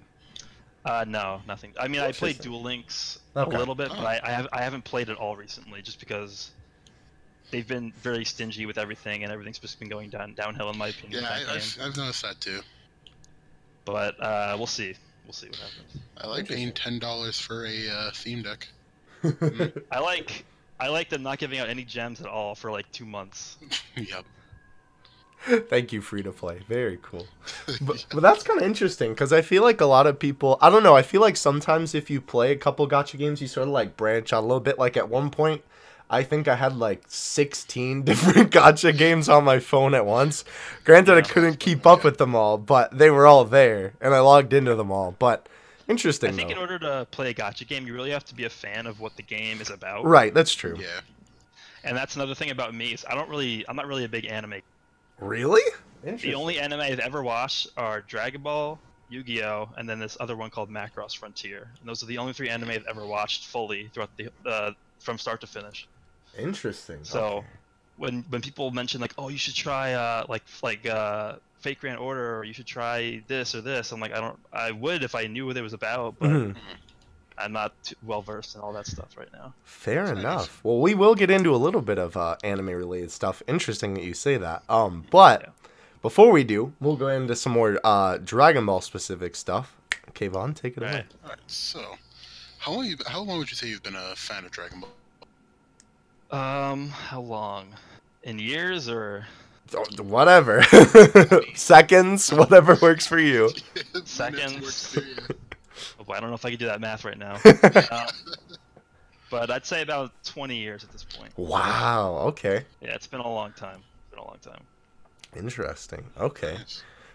No, nothing. I mean, I played Interesting. Duel Links Okay. a little bit, Oh. but I haven't played it all recently, just because they've been very stingy with everything, and everything's just been going downhill in my opinion. Yeah, with that game. I've noticed that too. But we'll see. We'll see what happens. I like paying $10 for a theme deck. I like them not giving out any gems at all for like 2 months. Yep. Thank you, free to play. Very cool. But that's kind of interesting because I feel like a lot of people, I don't know, I feel like sometimes if you play a couple gacha games, you sort of like branch out a little bit. Like at one point, I think I had like 16 different gacha games on my phone at once. Granted, I couldn't keep up with them all, but they were all there and I logged into them all. But interesting, I think in though. order to play a gacha game, you really have to be a fan of what the game is about. Right, that's true. Yeah. And that's another thing about me is I'm not really a big anime. Really? The only anime I've ever watched are Dragon Ball, Yu-Gi-Oh, and then this other one called Macross Frontier. And those are the only 3 anime I've ever watched fully throughout the from start to finish. Interesting. So Okay. when people mention like, oh, you should try Fate Grand Order, or you should try this or this, I'm like, I would if I knew what it was about, but Mhm. I'm not too well versed in all that stuff right now. Fair Nice. enough. Well, we will get into a little bit of anime related stuff. Interesting that you say that. But Yeah. before we do, we'll go into some more Dragon Ball specific stuff. Okay, Vaughn, take it away. All right. So, how long would you say you've been a fan of Dragon Ball? How long? In years or Whatever. Seconds, whatever works for you. seconds? Oh, I don't know if I can do that math right now. But I'd say about 20 years at this point. Wow. Okay. Yeah, it's been a long time. Interesting. Okay.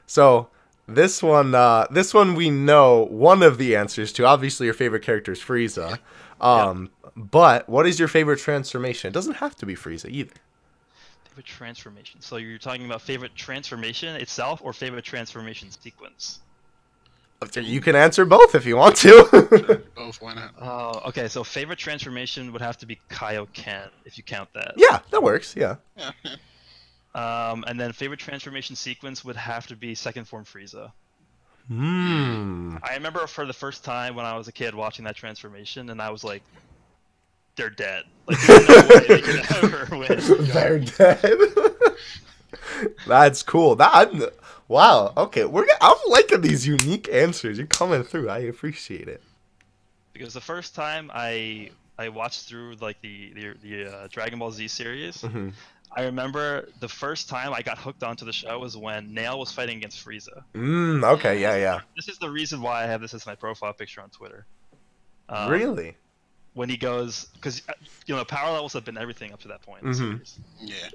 So this one we know one of the answers to. Obviously, your favorite character is Frieza. But what is your favorite transformation? It doesn't have to be Frieza either. Favorite transformation. So you're talking about favorite transformation itself or favorite transformation sequence? You can answer both if you want to. Both, why not? Oh, okay. So favorite transformation would have to be Kaioken, if you count that. Yeah, that works. Yeah. And then favorite transformation sequence would have to be Second Form Frieza. I remember for the first time when I was a kid watching that transformation, and I was like, "They're dead. Like, there's no way they could ever win." They're dead. That's cool. Wow. Okay, I'm liking these unique answers. You're coming through. I appreciate it. Because the first time I watched through like the Dragon Ball Z series, I remember the first time I got hooked onto the show was when Nail was fighting against Frieza. Okay. Yeah. This is the reason why I have this as my profile picture on Twitter. Really? When he goes, because power levels have been everything up to that point in the series. Yeah.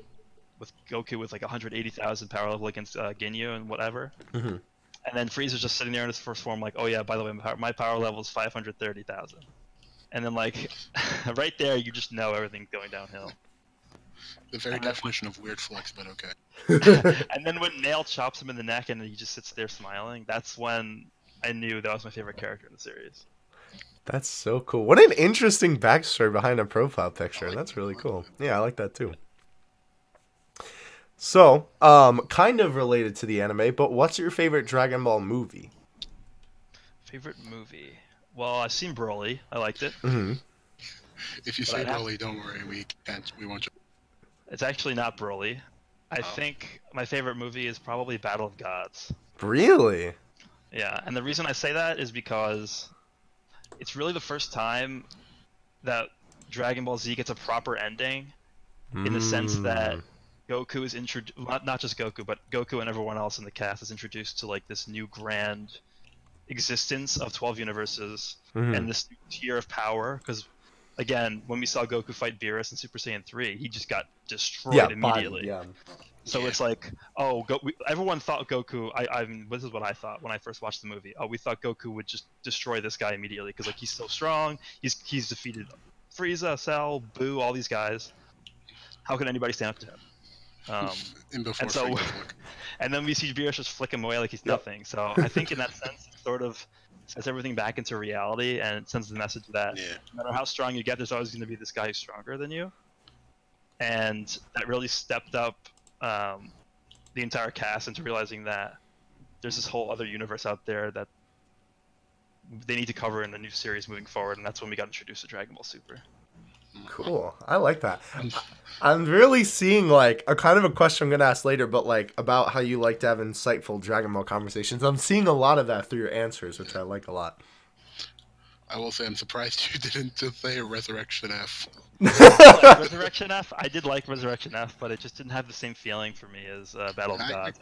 With Goku with like 180,000 power level against Ginyu and whatever. And then Frieza's just sitting there in his first form like, oh yeah, by the way, my power level is 530,000. And then like, right there, you just know everything's going downhill. The very definition of weird flex, but okay. And then when Nail chops him in the neck and he just sits there smiling, that's when I knew that was my favorite character in the series. That's so cool. What an interesting backstory behind a profile picture. That's really cool. Yeah, I like that too. So, kind of related to the anime, but what's your favorite Dragon Ball movie? Favorite movie? Well, I've seen Broly. I liked it. If you say Broly, don't worry. We won't. It's actually not Broly. I think my favorite movie is probably Battle of Gods. Really? Yeah, and the reason I say that is because it's really the first time that Dragon Ball Z gets a proper ending, in the sense that Goku is introduced, not just Goku, but Goku and everyone else in the cast is introduced to like this new grand existence of 12 universes and this new tier of power. Because again, when we saw Goku fight Beerus in Super Saiyan 3, he just got destroyed immediately. So it's like, everyone thought Goku. This is what I thought when I first watched the movie. Oh, we thought Goku would just destroy this guy immediately because like he's so strong. He's defeated Frieza, Cell, Boo, all these guys. How can anybody stand up to him? And then we see Beerus just flick him away like he's nothing. So I think in that sense, it sort of sets everything back into reality and it sends the message that no matter how strong you get, there's always going to be this guy who's stronger than you. And that really stepped up the entire cast into realizing that there's this whole other universe out there that they need to cover in the new series moving forward, and that's when we got introduced to Dragon Ball Super. Cool. I like that. I'm really seeing like a kind of a question I'm going to ask later, but like about how you like to have insightful Dragon Ball conversations. I'm seeing a lot of that through your answers, which I like a lot. I will say I'm surprised you didn't say Resurrection F. Resurrection F? I did like Resurrection F, but it just didn't have the same feeling for me as Battle of Gods.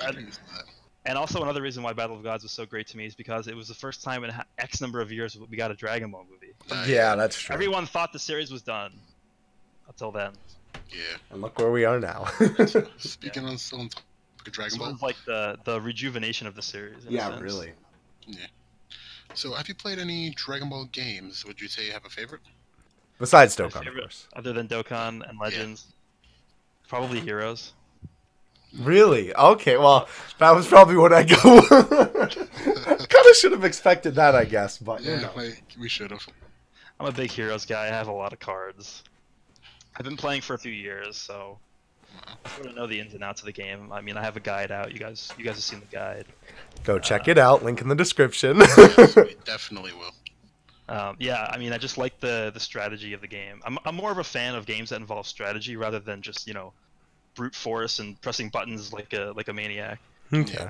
And also another reason why Battle of Gods was so great to me is because it was the first time in X number of years we got a Dragon Ball movie. Yeah, that's true. Everyone thought the series was done until then. Yeah. And look where we are now. Speaking on Dragon Ball. It's like the rejuvenation of the series. Yeah, really. Yeah. So, have you played any Dragon Ball games? Would you say you have a favorite? Besides Dokkan, of course. Other than Dokkan and Legends, probably Heroes. Really? Okay, well, that was probably what I go. Kind of should have expected that, I guess, but yeah, we should have. I'm a big Heroes guy. I have a lot of cards. I've been playing for a few years, so I sort of know the ins and outs of the game. I mean, I have a guide out. You guys have seen the guide. Go check it out. Link in the description. Yes, we definitely will. Yeah, I mean, I just like the strategy of the game. I'm more of a fan of games that involve strategy rather than just brute force and pressing buttons like a maniac. Okay.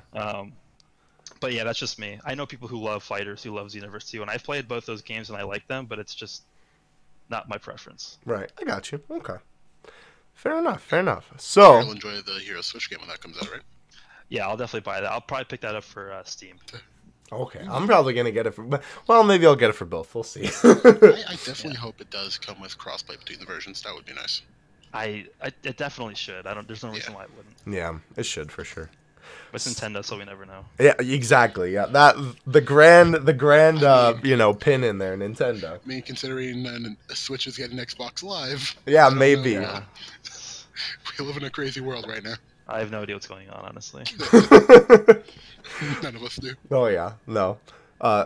But yeah, that's just me. I know people who love fighters, who love Xenoverse 2, and I've played both those games and I like them, but it's just not my preference. Right. I got you. Okay. Fair enough. Fair enough. So. You'll enjoy the Hero Switch game when that comes out, right? Yeah, I'll definitely buy that. I'll probably pick that up for Steam. Okay. I'm probably gonna get it for. Well, maybe I'll get it for both. We'll see. I definitely hope it does come with crossplay between the versions. That would be nice. It definitely should. There's no reason why it wouldn't. Yeah, it should for sure. But it's Nintendo, so we never know. Yeah, exactly. Yeah, that the grand pin in there, Nintendo. I mean, considering Switch is getting Xbox Live. Yeah, maybe. We live in a crazy world right now. I have no idea what's going on, honestly. None of us do. Oh yeah, no.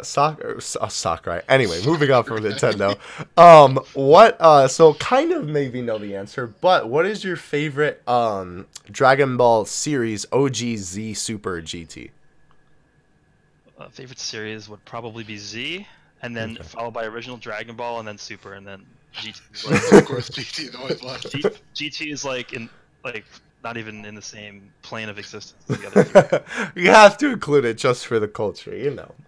Sakurai. Anyway, moving on from Nintendo. So kind of maybe know the answer, but what is your favorite Dragon Ball series, OG, Z, Super, GT? Favorite series would probably be Z, and then followed by original Dragon Ball, and then Super, and then GT. Of course, GT is always left. GT is not even in the same plane of existence as the other two. You have to include it just for the culture,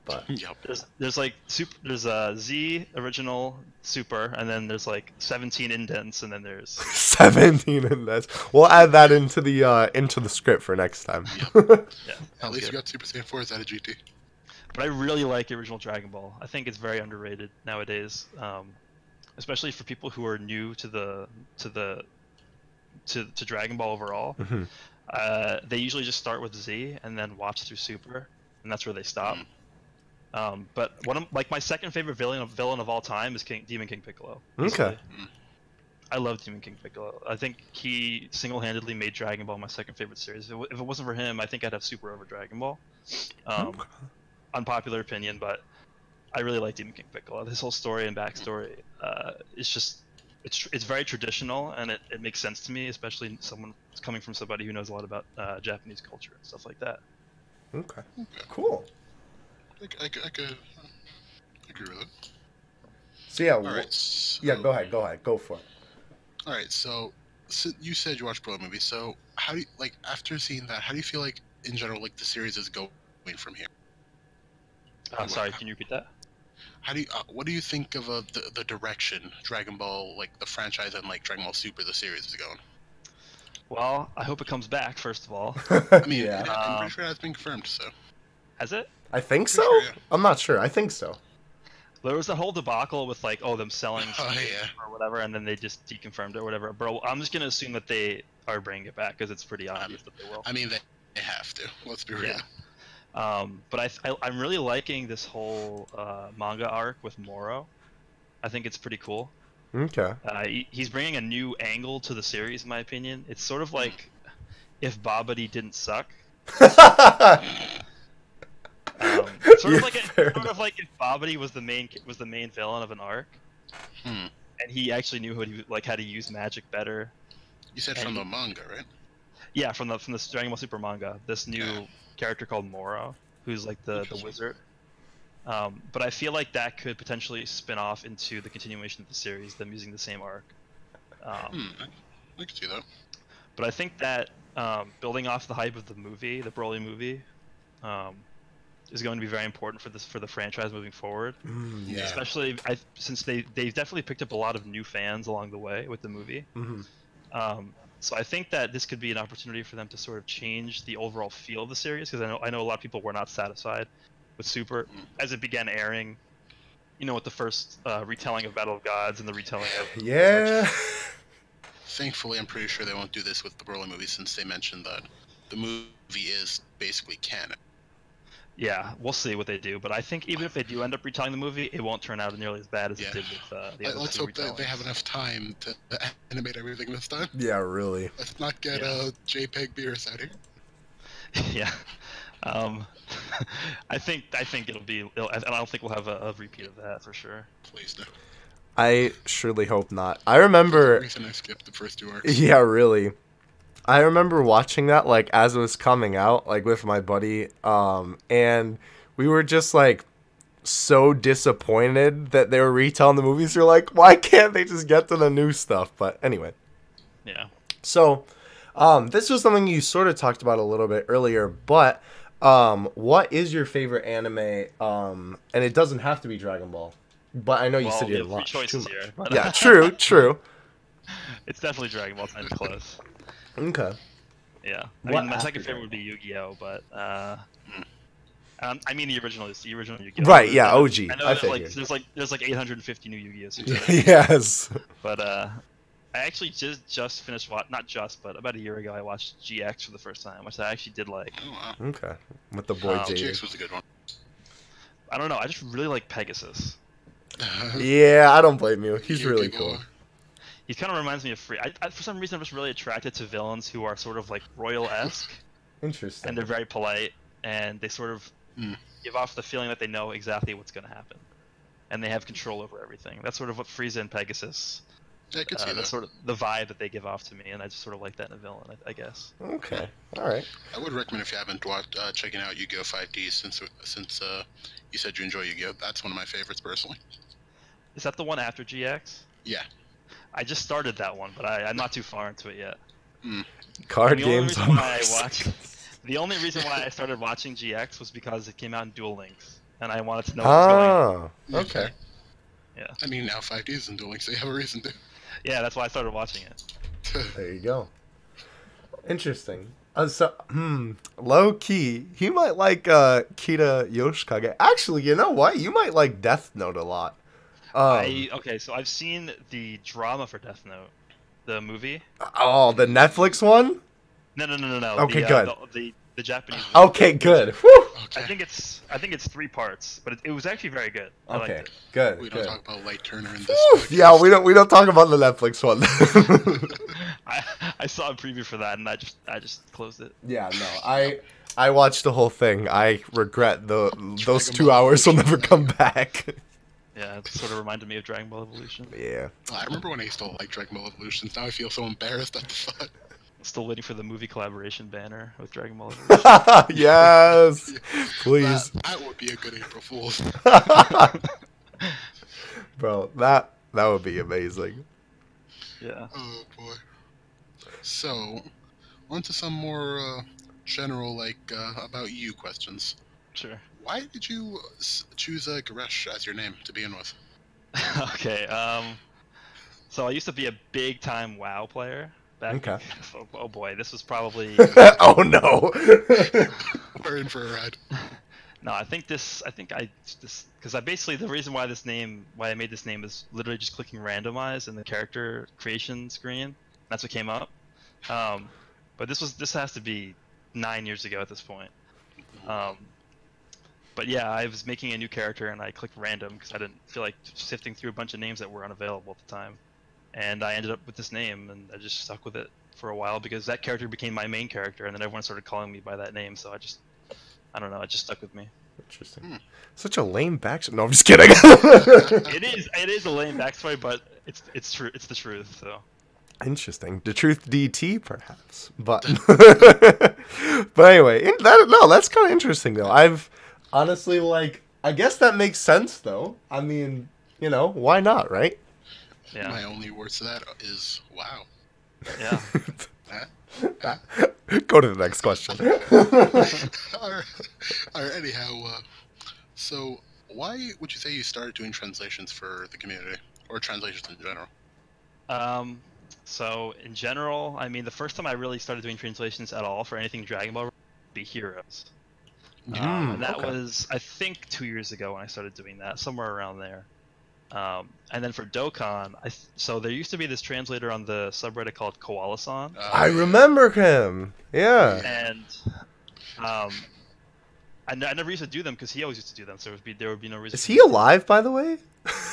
But Yep. There's Z, original, Super, and then there's 17 indents, and then there's 17 indents. We'll add that into the script for next time. Yep. Yeah. At least you got Super Saiyan 4s out of GT. But I really like original Dragon Ball. I think it's very underrated nowadays, especially for people who are new to Dragon Ball overall. They usually just start with Z and then watch through Super, and that's where they stop. But my second favorite villain of all time is Demon King Piccolo. Okay. I love Demon King Piccolo. I think he single-handedly made Dragon Ball my second favorite series. If it wasn't for him, I think I'd have Super over Dragon Ball. Unpopular opinion, but I really like Demon King Piccolo. His whole story and backstory it's very traditional, and it makes sense to me, especially someone coming from somebody who knows a lot about Japanese culture and stuff like that. Okay. Cool. I could agree with it. So yeah. Alright, go ahead. Go for it. Alright, so you said you watched Broly movies, so how do you, after seeing that, how do you feel in general, the series is going from here? Sorry, can you repeat that? How do you, what do you think of the direction Dragon Ball, the franchise, and Dragon Ball Super, the series, is going? Well, I hope it comes back, first of all. I mean, I'm pretty sure that's been confirmed, so. Has it? I think so? Sure, yeah. I'm not sure. I think so. There was a whole debacle with them selling yeah. or whatever, and then they just deconfirmed it or whatever. Bro, I'm just gonna assume that they are bringing it back because it's pretty obvious that they will. I mean, they have to. Let's be real. Yeah. But I'm really liking this whole manga arc with Moro. I think it's pretty cool. Okay. He's bringing a new angle to the series, in my opinion. It's sort of like if Babidi didn't suck. Sort of like if Babidi was the main villain of an arc, and he actually knew how to use magic better. You said from the manga, right? Yeah, from the Dragon Ball Super manga. This new character called Moro, who's the wizard. But I feel like that could potentially spin off into the continuation of the series, them using the same arc. I can see that. But I think that building off the hype of the movie, the Broly movie, is going to be very important for the franchise moving forward. Yeah. Especially since they definitely picked up a lot of new fans along the way with the movie. So I think that this could be an opportunity for them to sort of change the overall feel of the series, because I know a lot of people were not satisfied with Super as it began airing. With the first retelling of Battle of Gods and the retelling of Thankfully, I'm pretty sure they won't do this with the Broly movie, since they mentioned that the movie is basically canon. Yeah, we'll see what they do, but I think even if they do end up retelling the movie, it won't turn out nearly as bad as it did with the other Let's two hope that they have enough time to animate everything this time. Yeah, really. Let's not get JPEG Beerus out here. Yeah. I think it'll be, and I don't think we'll have a repeat of that for sure. Please no. I surely hope not. I remember. The reason I skipped the first 2 arcs. Yeah, really. I remember watching that as it was coming out, with my buddy, and we were just so disappointed that they were retelling the movies. We're like, why can't they just get to the new stuff? But anyway. Yeah. So, This was something you sort of talked about a little bit earlier, but what is your favorite anime? And it doesn't have to be Dragon Ball, but I know you said you didn't watch too much. Here, but, Yeah, true. It's definitely Dragon Ball. It's not even close. Okay. Yeah, I What mean, my after second favorite would be Yu-Gi-Oh, but I mean the original Yu-Gi-Oh. Right, yeah, OG. I know I that, figured. there's like 850 new Yu-Gi-Ohs. Yes. But I actually just finished not just, but about a year ago I watched GX for the first time, which I actually did like. Oh, wow. Okay. With the boy Jade. GX was a good one. I don't know, I just really like Pegasus. Yeah, I don't blame you. He's really Yu-Gi-Oh. cool. He kind of reminds me of Free. For some reason, I'm just really attracted to villains who are sort of like royal-esque, Interesting. and they're very polite, and they sort of give off the feeling that they know exactly what's going to happen, and they have control over everything. That's sort of what Frieza and Pegasus. Yeah, I could see that. That's sort of the vibe that they give off to me, and I just sort of like that in a villain, I guess. Okay. All right. I would recommend if you haven't watched checking out Yu-Gi-Oh 5D since you said you enjoy Yu-Gi-Oh. That's one of my favorites personally. Is that the one after GX? Yeah. I just started that one, but I'm not too far into it yet. Card The only games. reason why the only reason why I started watching GX was because it came out in Duel Links, and I wanted to know what was going on. Oh, okay. Yeah. I mean, now 5D is in Duel Links, so you have a reason to. Yeah, that's why I started watching it. There you go. Interesting. Low key, he might like Kita Yoshikage. Actually, you know what? You might like Death Note a lot. Okay, so I've seen the drama for Death Note, the movie. Oh, the Netflix one? No. Okay, good. The Japanese one. Okay, good. Whew. Okay. I think it's 3 parts, but it was actually very good. I liked Okay, it. good. We good. don't talk about Light Turner in this. Whew. podcast. Yeah, we don't talk about the Netflix one. I saw a preview for that and I just closed it. Yeah, no, I watched the whole thing. I regret those 2 hours will never come back. Yeah, it sort of reminded me of Dragon Ball Evolution. Yeah. I remember when I used to like Dragon Ball Evolutions. Now I feel so embarrassed at the thought. Still waiting for the movie collaboration banner with Dragon Ball Evolution. Yes, please, That would be a good April Fool's. bro. That would be amazing. Yeah. Oh boy. So, on to some more general, about you questions. Sure. Why did you choose Goresh as your name to begin with? Okay. So I used to be a big time WoW player. Okay. Oh boy, this was probably. Oh no. We're in for a ride. No, I think because I basically the reason why I made this name is literally just clicking randomize in the character creation screen. That's what came up. But this has to be 9 years ago at this point. But yeah, I was making a new character and I clicked random because I didn't feel like sifting through a bunch of names that were unavailable at the time. And I ended up with this name and I just stuck with it for a while because that character became my main character and then everyone started calling me by that name. So I don't know, it just stuck with me. Interesting. Such a lame backstory. No, I'm just kidding. It is a lame backstory, but it's true. It's the truth. So. Interesting. The truth DT, perhaps. But but anyway, that's kind of interesting though. I've honestly I guess that makes sense though. I mean, why not, right? Yeah. My only words to that is wow. Yeah. Go to the next question. Alright, anyhow, so why would you say you started doing translations for the community, or translations in general? So in general, I mean, the first time I really started doing translations at all for anything Dragon Ball would be Heroes. And that was, I think, 2 years ago when I started doing that, somewhere around there. And then for Dokkan, so there used to be this translator on the subreddit called Koala-san. I remember him. Yeah. And I never used to do them because he always used to do them, so there would be no reason. Is he alive, by the way?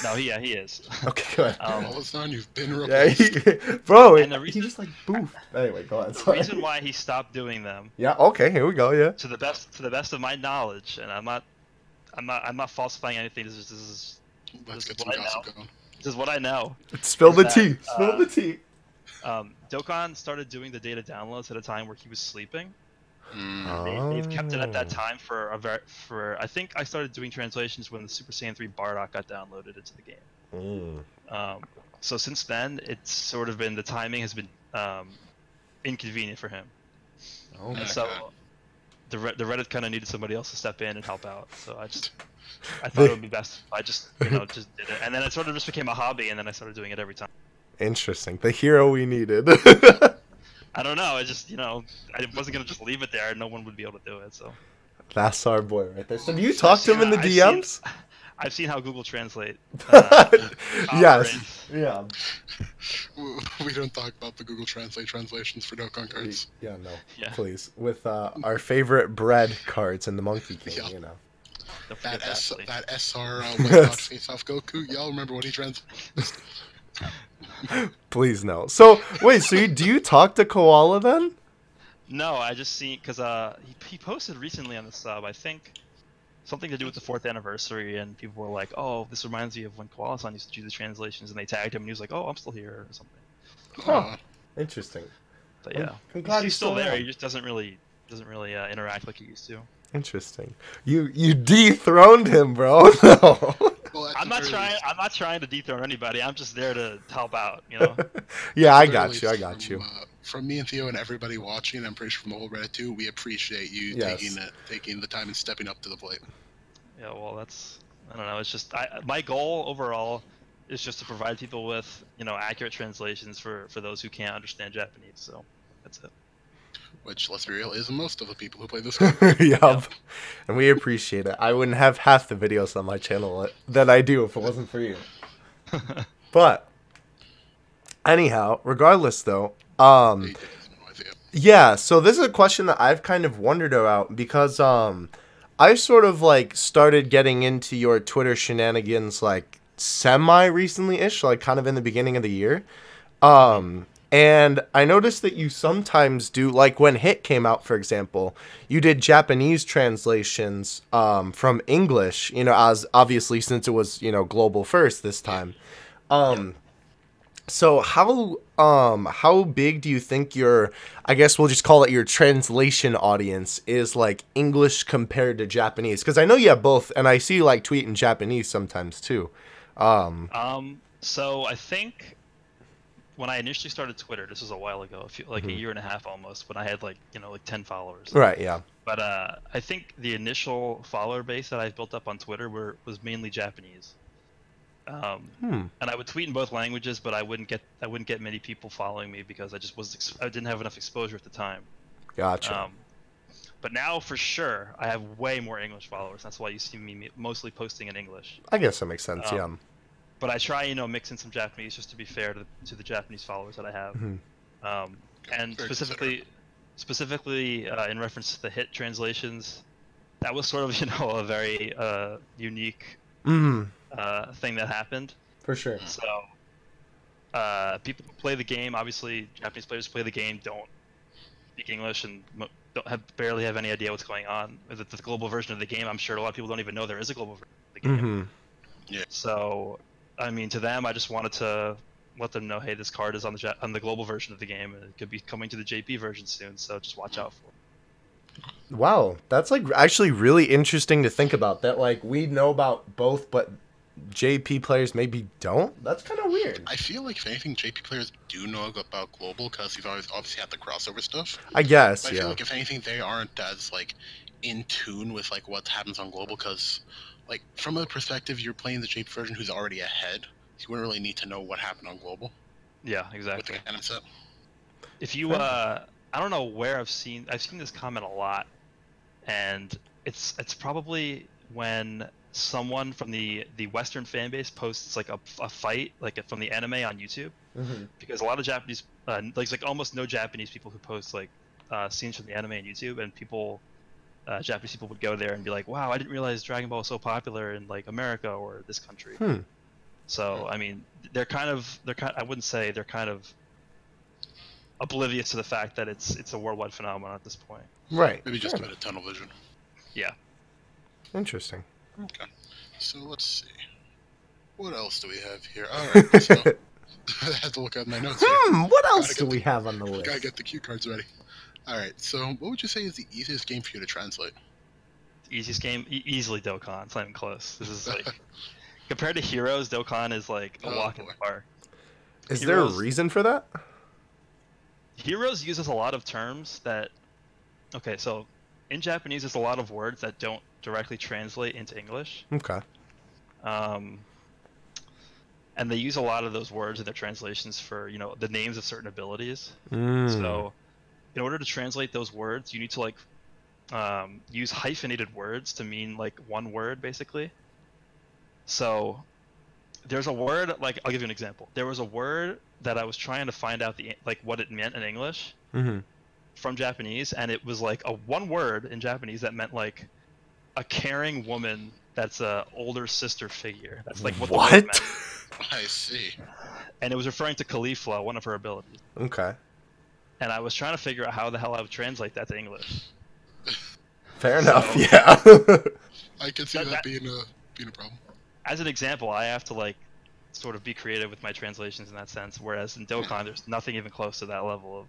No, he is. Okay, good. Koala-san, you've been Yeah, replaced. bro, And the he just boof. Anyway, go on. The reason why he stopped doing them. Yeah. Okay. Here we go. Yeah. To the best of my knowledge, and I'm not falsifying anything. This is Let's get some gossip going. This is what I know. Spill the tea. Spill the tea. Dokkan started doing the data downloads at a time where he was sleeping. They've kept it at that time for I think I started doing translations when the Super Saiyan 3 Bardock got downloaded into the game. So since then, it's sort of been the timing has been inconvenient for him. Oh, And so the Reddit kind of needed somebody else to step in and help out. So I thought it would be best if I just just did it. And then it sort of just became a hobby, and then I started doing it every time. interesting. The hero we needed. I don't know. I just I wasn't gonna just leave it there. No one would be able to do it. So That's our boy right there. So do you talk to him in the DMs? I've seen how Google Translate. Yes. Yeah. We don't talk about the Google Translate translations for Dokkan cards. Yeah, no. Yeah. Please. With our favorite bread cards in the Monkey King, Yeah. you know. That SR Yes. face off Goku. Y'all remember what he translated? Please no. So wait, so do you talk to Koala then? No, I just seen because he posted recently on the sub. I think something to do with the 4th anniversary, and people were like, "Oh, this reminds me of when Koala-san used to do the translations," and they tagged him, and he was like, "Oh, I'm still here," or something. Huh. Interesting. But yeah, I'm glad he's still there. around. He just doesn't really interact like he used to. Interesting. You dethroned him, bro. No. Well, I'm not trying to dethrone anybody. I'm just there to help out. You know. Yeah, I At the very got you. I least got you. From me and Theo and everybody watching, I'm pretty sure from the whole Reddit too, we appreciate you Yes. taking the time and stepping up to the plate. Yeah, well, I don't know. It's just my goal overall is just to provide people with accurate translations for those who can't understand Japanese. So that's it. Which, let's be real, is most of the people who play this game. Yup. And we appreciate it. I wouldn't have half the videos on my channel that I do if it wasn't for you. But anyhow, regardless though, yeah, so this is a question that I've kind of wondered about because I sort of like started getting into your Twitter shenanigans like semi recently-ish, like kind of in the beginning of the year. And I noticed that you sometimes do, like when Hit came out, for example, you did Japanese translations from English, as obviously since it was, global first this time. So how big do you think your, I guess we'll just call it your translation audience is like English compared to Japanese? Because I know you have both, and I see you like tweet in Japanese sometimes too. So I think when I initially started Twitter, this was a while ago, a year and a half almost, when I had like 10 followers. Right. Yeah. But I think the initial follower base that I built up on Twitter was mainly Japanese. And I would tweet in both languages, but I wouldn't get many people following me because I didn't have enough exposure at the time. Gotcha. But now for sure, I have way more English followers. That's why you see me mostly posting in English. I guess that makes sense. Yeah. But I try, mix in some Japanese just to be fair to the Japanese followers that I have. And specifically in reference to the Hit translations, that was sort of a very unique thing that happened. For sure. So people who play the game, obviously Japanese players who play the game don't speak English and barely have any idea what's going on. With the global version of the game, I'm sure a lot of people don't even know there is a global version of the game. Yeah. So, I mean, to them, I just wanted to let them know, hey, this card is on the global version of the game, and it could be coming to the JP version soon. So just watch out for it. Wow, that's like actually really interesting to think about. That like we know about both, but JP players maybe don't. That's kind of weird. I feel like if anything, JP players do know about global because you've always obviously had the crossover stuff. I guess. But I feel like if anything, they aren't as like in tune with like what happens on global because, like, from a perspective, you're playing the JP version who's already ahead. You wouldn't really need to know what happened on global. Yeah, exactly. With the canon set. If you, I don't know where I've seen this comment a lot, and it's probably when someone from the Western fan base posts like a fight like from the anime on YouTube, because a lot of Japanese, like almost no Japanese people who post like scenes from the anime on YouTube, and people. Japanese people would go there and be like, "Wow, I didn't realize Dragon Ball was so popular in like America or this country." So I mean, I wouldn't say they're kind of oblivious to the fact that it's a worldwide phenomenon at this point. Right. Maybe just a bit of tunnel vision. Yeah. Interesting. Okay. So let's see. What else do we have here? All right. So I had to look at my notes here. What else do we have on the list? Gotta get the cue cards ready. All right. So what would you say is the easiest game for you to translate? The easiest game, easily Dokkan. It's not even close. This is like compared to Heroes, Dokkan is like a walk in the park. Is there a reason for that? Heroes uses a lot of terms that. Okay, so in Japanese, there's a lot of words that don't directly translate into English. Okay. And they use a lot of those words in their translations for, the names of certain abilities. Mm. So, in order to translate those words, you need to use hyphenated words to mean like one word, basically. So, there's a word I'll give you an example. There was a word that I was trying to find out what it meant in English from Japanese, and it was like one word in Japanese that meant like a caring woman that's a older sister figure. That's like what the word meant. I see. And it was referring to Caulifla, one of her abilities. Okay. And I was trying to figure out how the hell I would translate that to English. Fair enough, yeah. I can see that being a problem. As an example, I have to sort of be creative with my translations in that sense, whereas in Dokkan there's nothing even close to that level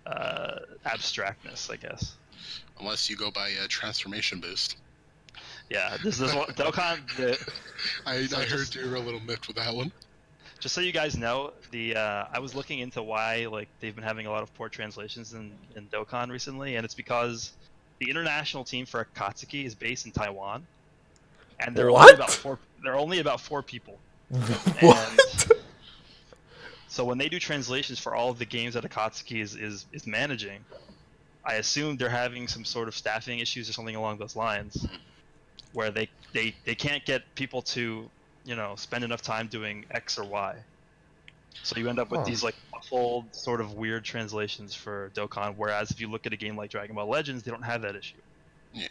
of abstractness, I guess. Unless you go by transformation boost. Yeah, this is what Dokkan. I heard you were a little miffed with that one. Just so you guys know, I was looking into why they've been having a lot of poor translations in Dokkan recently, and it's because the international team for Akatsuki is based in Taiwan, and they're only about four people. What? And so when they do translations for all of the games that Akatsuki is managing, I assume they're having some sort of staffing issues or something along those lines, where they can't get people to spend enough time doing X or Y. So you end up with these muffled sort of weird translations for Dokkan, whereas if you look at a game like Dragon Ball Legends, they don't have that issue. Yeah.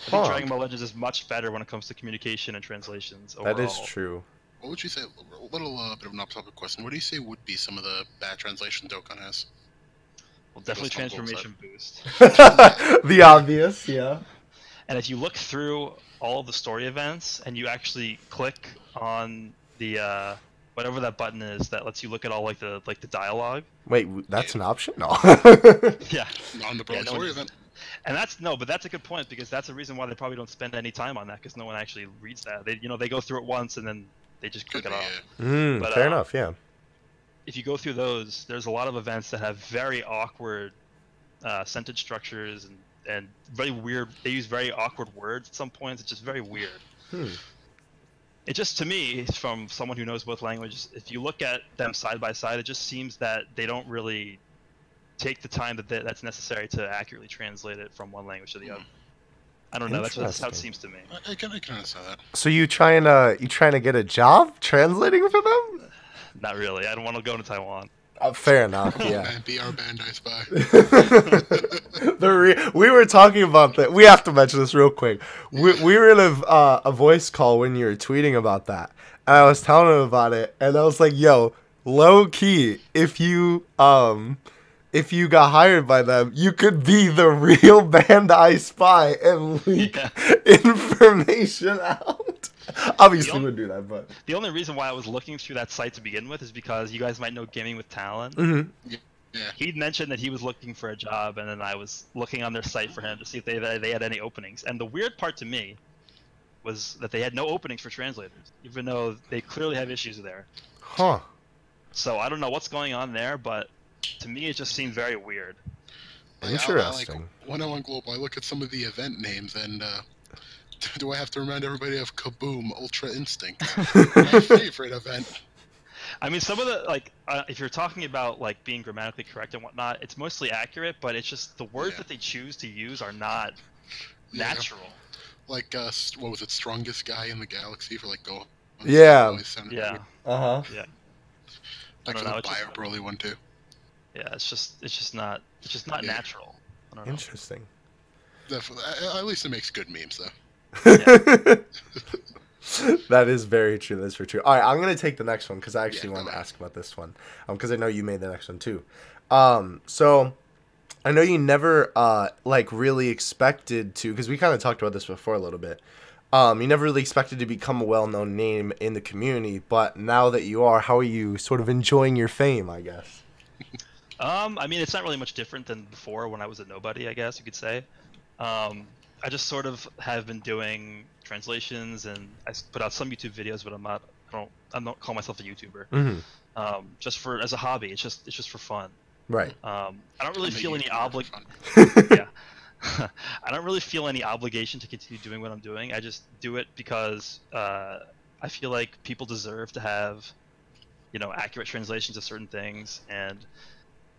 I think Dragon Ball Legends is much better when it comes to communication and translations overall. That is true. What would you say, a little bit of an off-topic question, what do you say would be some of the bad translation Dokkan has? Well, definitely transformation boost. The obvious, yeah. And if you look through all of the story events and you actually click on the whatever that button is that lets you look at all the dialogue. Wait, that's an option? No. Yeah. On the story event. And but that's a good point, because that's a reason why they probably don't spend any time on that, because no one actually reads that. They go through it once and then they just click it off. But, fair enough, yeah. If you go through those, there's a lot of events that have very awkward sentence structures and very weird. They use very awkward words at some points. It's just very weird. It just, to me, from someone who knows both languages, if you look at them side by side, it just seems that they don't really take the time that's necessary to accurately translate it from one language to the other. I don't know. That's how it seems to me. I can understand that. So you trying to get a job translating for them? Not really. I don't want to go to Taiwan. Fair enough, yeah. Be our Bandai spy. We were talking about that. We have to mention this real quick. We were in a voice call when you were tweeting about that, and I was telling him about it, and I was like, "Yo, low key, if you got hired by them, you could be the real Bandai spy and leak information out." Obviously, we'd do that, but the only reason why I was looking through that site to begin with is because you guys might know Gaming with Talon. Mm-hmm. Yeah. He'd mentioned that he was looking for a job, and then I was looking on their site for him to see if they had any openings. And the weird part to me was that they had no openings for translators, even though they clearly have issues there. Huh. So I don't know what's going on there, but to me it just seemed very weird. Interesting. When I'm on Global, I look at some of the event names, and do I have to remind everybody of Kaboom Ultra Instinct? My favorite event. I mean, some of the if you're talking about being grammatically correct and whatnot, it's mostly accurate, but it's just the words that they choose to use are not natural. Like what was it, strongest guy in the galaxy for Go? Yeah. Yeah. Uh-huh. Yeah. Like the Bio Broly one too. Yeah, it's just not natural. I don't know. Interesting. Definitely. At least it makes good memes though. That is very true. That's very true. All right, I'm gonna take the next one because I actually wanted to ask about this one. Because I know you made the next one too. So I know you never really expected to, because we kind of talked about this before a little bit. You never really expected to become a well-known name in the community, but now that you are, how are you sort of enjoying your fame, I guess? I mean, it's not really much different than before when I was a nobody, I guess you could say. I just sort of have been doing translations, and I put out some YouTube videos, but I don't call myself a YouTuber. Mm-hmm. Just as a hobby. It's just for fun. Right. I don't really feel any obligation. Yeah. Yeah. I don't really feel any obligation to continue doing what I'm doing. I just do it because I feel like people deserve to have, accurate translations of certain things. And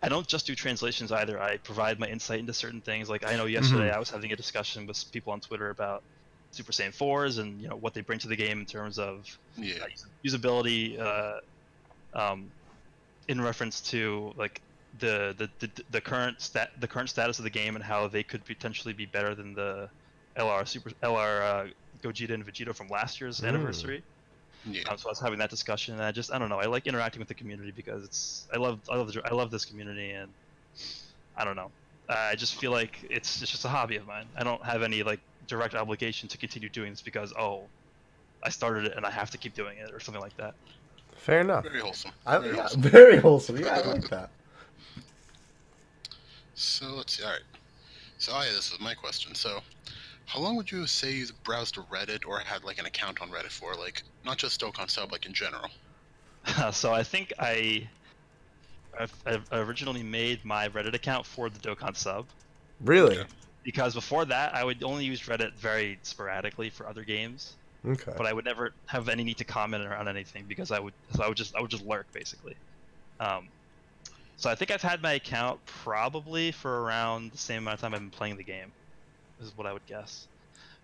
I don't just do translations either. I provide my insight into certain things. Like, I know yesterday I was having a discussion with people on Twitter about Super Saiyan 4s and what they bring to the game in terms of usability, in reference to like the current status of the game and how they could potentially be better than the LR Gogeta and Vegeta from last year's anniversary. Yeah. So I was having that discussion, and I don't know, I like interacting with the community because I love this community, and I don't know, I just feel like it's just a hobby of mine. I don't have any like direct obligation to continue doing this because I started it and I have to keep doing it or something like that. Fair enough. Very wholesome. Very wholesome. Yeah, I like that. So let's see. All right. So yeah, this is my question. So, how long would you say you browsed Reddit or had like an account on Reddit for, like not just Dokkan Sub, like in general? So I think I originally made my Reddit account for the Dokkan Sub. Really? Okay. Because before that, I would only use Reddit very sporadically for other games. Okay. But I would never have any need to comment around anything because I would just lurk basically. So I think I've had my account probably for around the same amount of time I've been playing the game, is what I would guess.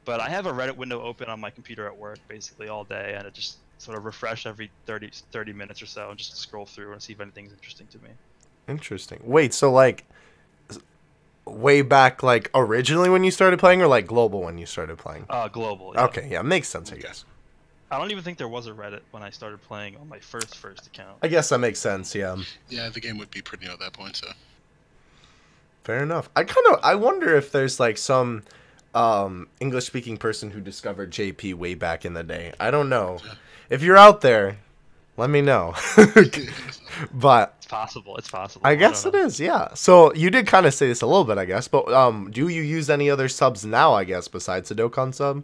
But I have a Reddit window open on my computer at work basically all day, and it just sort of refresh every 30 minutes or so and just scroll through and see if anything's interesting to me. Interesting. Wait, so like way back, like originally when you started playing, or like global when you started playing? Global. Yeah. Okay, yeah, makes sense, I guess. I don't even think there was a Reddit when I started playing on my first account. I guess that makes sense, yeah. Yeah, the game would be pretty new at that point, so. Fair enough. I wonder if there's like some English speaking person who discovered JP way back in the day. I don't know. If you're out there, let me know. But it's possible. I guess it is, yeah. So you did kind of say this a little bit, I guess, but do you use any other subs now, I guess, besides the Dokkan sub?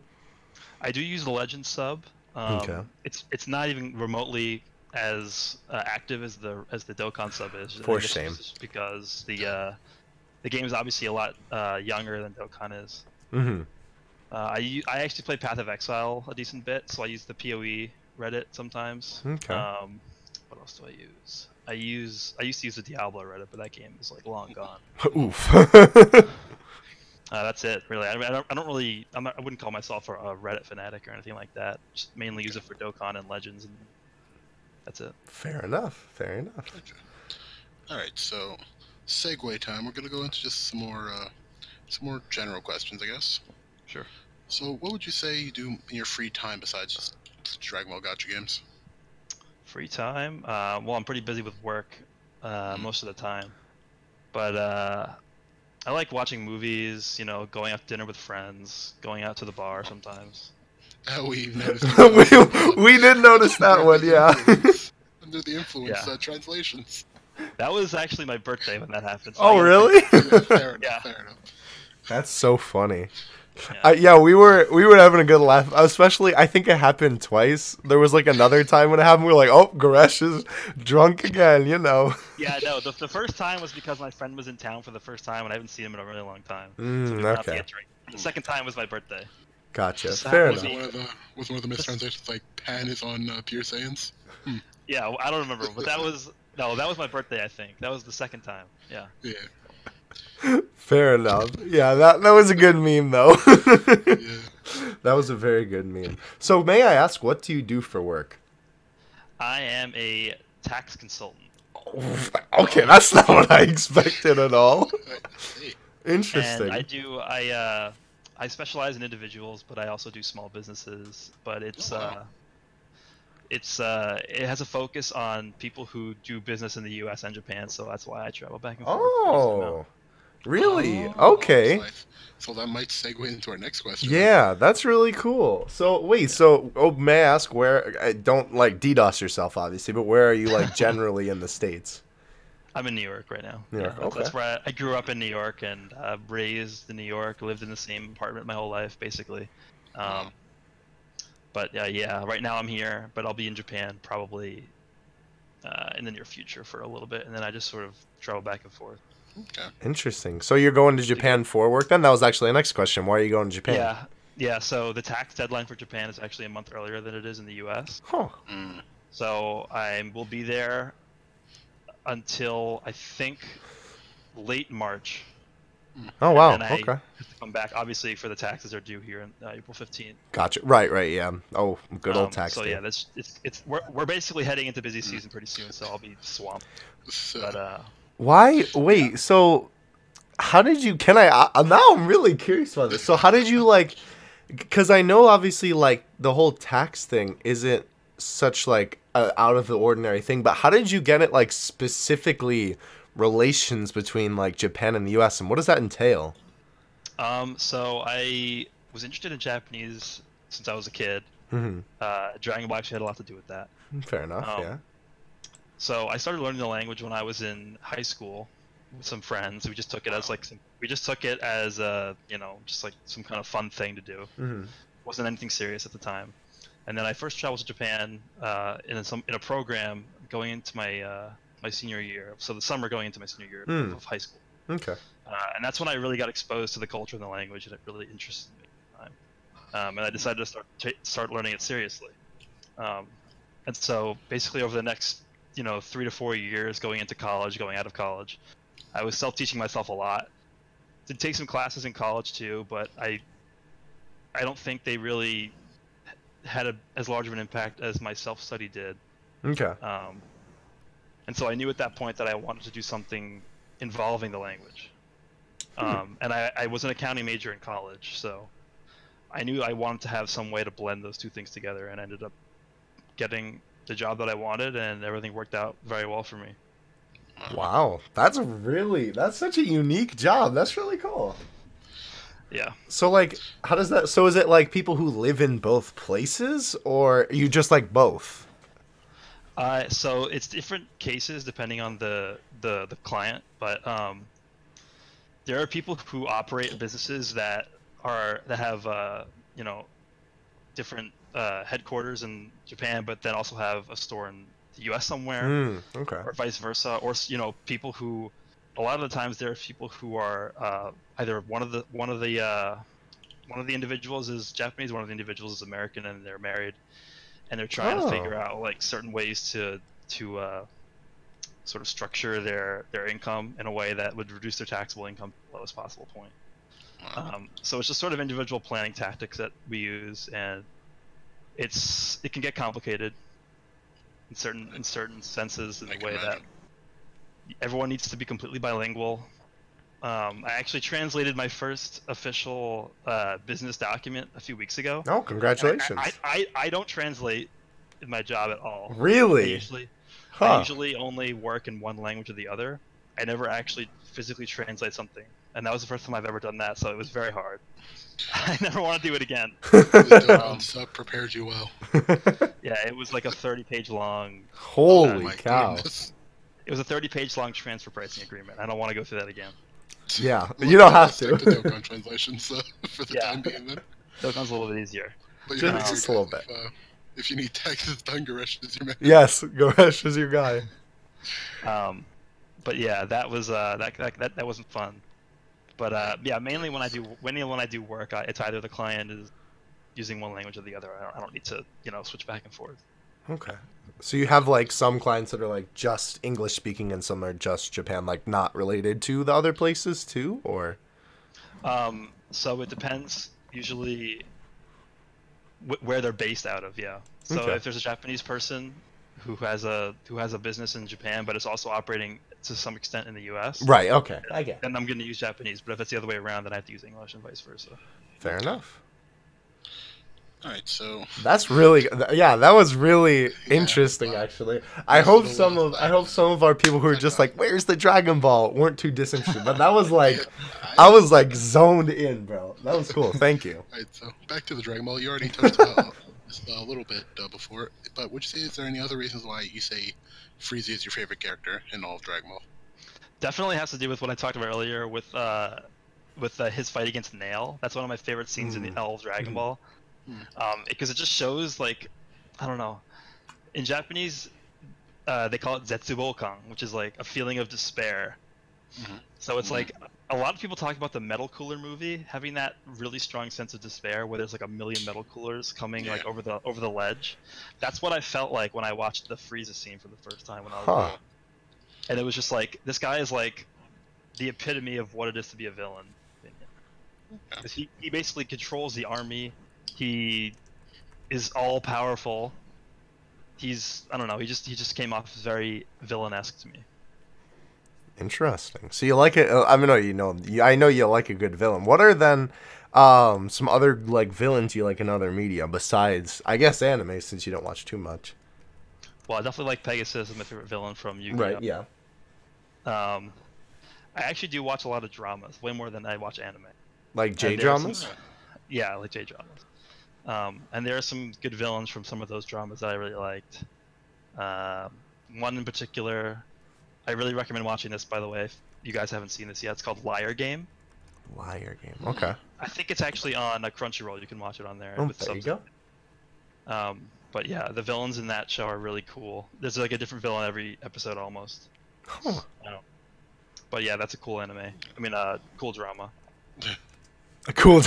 I do use the Legend sub. Okay. It's not even remotely as active as the Dokkan sub is. For shame. Just because the game is obviously a lot younger than Dokkan is. Mm-hmm. I actually play Path of Exile a decent bit, so I use the PoE Reddit sometimes. Okay. What else do I use? I used to use the Diablo Reddit, but that game is like long gone. Oof. That's it, really. I wouldn't call myself a Reddit fanatic or anything like that. Just mainly use it for Dokkan and Legends, and that's it. Fair enough. Okay. All right, so segue time. We're gonna go into just some more general questions, I guess. Sure. So, what would you say you do in your free time besides just Dragon Ball Gacha games? Free time? Well, I'm pretty busy with work most of the time, but I like watching movies. Going out to dinner with friends, going out to the bar sometimes. We noticed. we did notice that one, yeah. Under the influence, translations. That was actually my birthday when that happened. So oh, really? Fair enough. That's so funny. Yeah, we were having a good laugh. Especially, I think it happened twice. There was like another time when it happened. We were like, "Oh, Goresh is drunk again," Yeah, no. The first time was because my friend was in town for the first time, and I haven't seen him in a really long time. So we went out to get drink. The second time was my birthday. Gotcha. Fair enough. Was one of the mistranslations like Pan is on Pure Saiyans? Yeah, I don't remember, but that was my birthday. I think that was the second time. Yeah. Yeah. Fair enough. Yeah, that was a good meme though. Yeah. That was a very good meme. So may I ask, what do you do for work? I am a tax consultant. Okay, that's not what I expected at all. Interesting. And I specialize in individuals, but I also do small businesses. But it has a focus on people who do business in the U.S. and Japan, so that's why I travel back and forth. Oh, really? Okay. So that might segue into our next question. Yeah, that's really cool. So wait, may I ask where? Don't like DDoS yourself, obviously, but where are you like generally in the States? I'm in New York right now. New York, okay. That's where I grew up in New York and raised in New York. Lived in the same apartment my whole life, basically. But yeah, right now I'm here, but I'll be in Japan probably in the near future for a little bit, and then I just sort of travel back and forth. Okay. Interesting. So you're going to Japan for work then? That was actually the next question. Why are you going to Japan? Yeah, yeah. So the tax deadline for Japan is actually a month earlier than it is in the U.S. Huh. Mm. So I will be there until I think late March. Oh wow. And I Okay. have to come back. Obviously, for the taxes are due here on April 15th. Gotcha. Right. Right. Yeah. Oh, good old tax So day. yeah, we're basically heading into busy season pretty soon, so I'll be swamped. So, But Why? Wait. So, how did you? Can I? Now I'm really curious about this. So, how did you like? Because I know obviously like the whole tax thing isn't such like a out of the ordinary thing, but how did you get it like specifically relations between like Japan and the U.S. and what does that entail? so I was interested in Japanese since I was a kid. Mm-hmm. Dragon Ball actually had a lot to do with that. Fair enough. Yeah. So I started learning the language when I was in high school with some friends. We just took it as just like some kind of fun thing to do. Mm-hmm. Wasn't anything serious at the time. And then I first traveled to Japan in a program going into my senior year. So the summer going into my senior year of high school. Okay. And that's when I really got exposed to the culture and the language, and it really interested me at the time. And I decided to start learning it seriously. And so basically over the next 3 to 4 years, going into college, going out of college, I was self-teaching myself a lot. Did take some classes in college too, but I don't think they really had as large of an impact as my self-study did. Okay. And so I knew at that point that I wanted to do something involving the language. And I was an accounting major in college, so I knew I wanted to have some way to blend those two things together, and ended up getting the job that I wanted, and everything worked out very well for me. Wow. That's such a unique job. That's really cool. Yeah. So like, how does that? So is it like people who live in both places, or you just like both? So it's different cases depending on the client, but there are people who operate businesses that have different headquarters in Japan, but then also have a store in the U.S. somewhere, Okay. or vice versa, or people who. A lot of the times there are people who are either one of the individuals is Japanese, one of the individuals is American, and they're married, and they're trying to figure out like certain ways to sort of structure their income in a way that would reduce their taxable income to the lowest possible point. So it's just sort of individual planning tactics that we use, and it can get complicated in certain senses, in the way that everyone needs to be completely bilingual. I actually translated my first official business document a few weeks ago. Oh, congratulations! I don't translate in my job at all. Really? I usually only work in one language or the other. I never actually physically translate something, and that was the first time I've ever done that, so it was very hard. I never want to do it again. Sub prepared you well. Yeah, it was like a 30-page long. Holy cow! Goodness. It was a 30-page long transfer pricing agreement. I don't want to go through that again. Yeah, you don't have to. Stick to Dokkan translations for the time being. Then. Dokkan's a little bit easier. But Just a little bit. If you need taxes done, Goresh is your man. Yes, Goresh is your guy. But yeah, that was that wasn't fun. But yeah, mainly when I do work, it's either the client is using one language or the other. I don't need to switch back and forth. Okay. So you have like some clients that are like just English speaking, and some are just Japan, like not related to the other places too, or? So it depends. Usually, where they're based out of. Yeah. So Okay. if there's a Japanese person who has a business in Japan, but is also operating to some extent in the U.S. Right. Okay. I get it. Then I'm going to use Japanese. But if it's the other way around, then I have to use English, and vice versa. Fair enough. All right, so That's really, yeah, that was really interesting, actually. I hope some of our people who are just like, "Where's the Dragon Ball?" weren't too disinterested, but that was like, I was like zoned in, bro. That was cool. Thank you. All right, so back to the Dragon Ball. You already touched about this a little bit before, but would you say, is there any other reasons why you say Frieza is your favorite character in all of Dragon Ball? Definitely has to do with what I talked about earlier with his fight against Nail. That's one of my favorite scenes in all of Dragon Ball. Because it just shows, like, I don't know, in Japanese, they call it Zetsubokan, which is like a feeling of despair. Mm-hmm. So it's like a lot of people talk about the metal cooler movie having that really strong sense of despair, where there's like a million metal coolers coming like over the ledge. That's what I felt like when I watched the Frieza scene for the first time when I was little. And it was just like, this guy is like the epitome of what it is to be a villain. Because he basically controls the army. He is all powerful. I don't know. He just came off as very villain-esque to me. Interesting. So you like it? I mean, I know you like a good villain. What are then some other like villains you like in other media besides, I guess, anime, since you don't watch too much? Well, I definitely like Pegasus as my favorite villain from Yu-Gi-Oh. Right. Yeah. I actually do watch a lot of dramas, way more than I watch anime. Like J-dramas? Yeah, like J-dramas. And there are some good villains from some of those dramas that I really liked. One in particular, I really recommend watching this, by the way, if you guys haven't seen this yet. It's called Liar Game. Liar Game. Okay. I think it's actually on Crunchyroll. You can watch it on there. Oh, there you go. But yeah, the villains in that show are really cool. There's like a different villain every episode almost. Huh. But yeah, that's a cool anime. I mean, cool drama. Cool.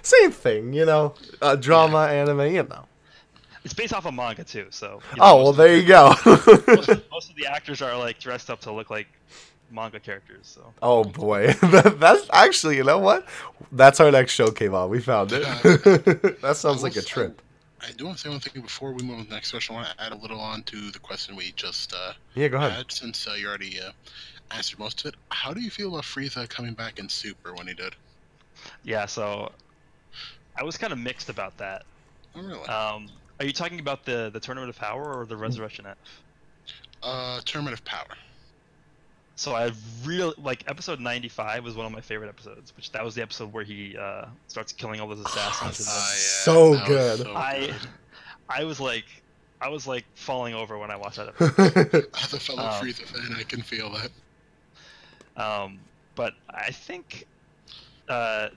Same thing, drama, anime, It's based off a manga too, so. Well, there you go. most of the actors are like dressed up to look like manga characters. So. Oh boy, that's actually, you know what? That's our next show came on. We found it. That sounds like a trip. I do want to say one thing before we move on to the next question. I want to add a little on to the question we just go ahead. had, since you already answered most of it. How do you feel about Frieza coming back in Super when he did? Yeah, so I was kind of mixed about that. Oh, really? Are you talking about the Tournament of Power or the Resurrection F? Tournament of Power. So I really like episode 95 was one of my favorite episodes, which that was the episode where he starts killing all those assassins. So good. I was like falling over when I watched that episode. As a fellow Frieza fan, I can feel that. But I think the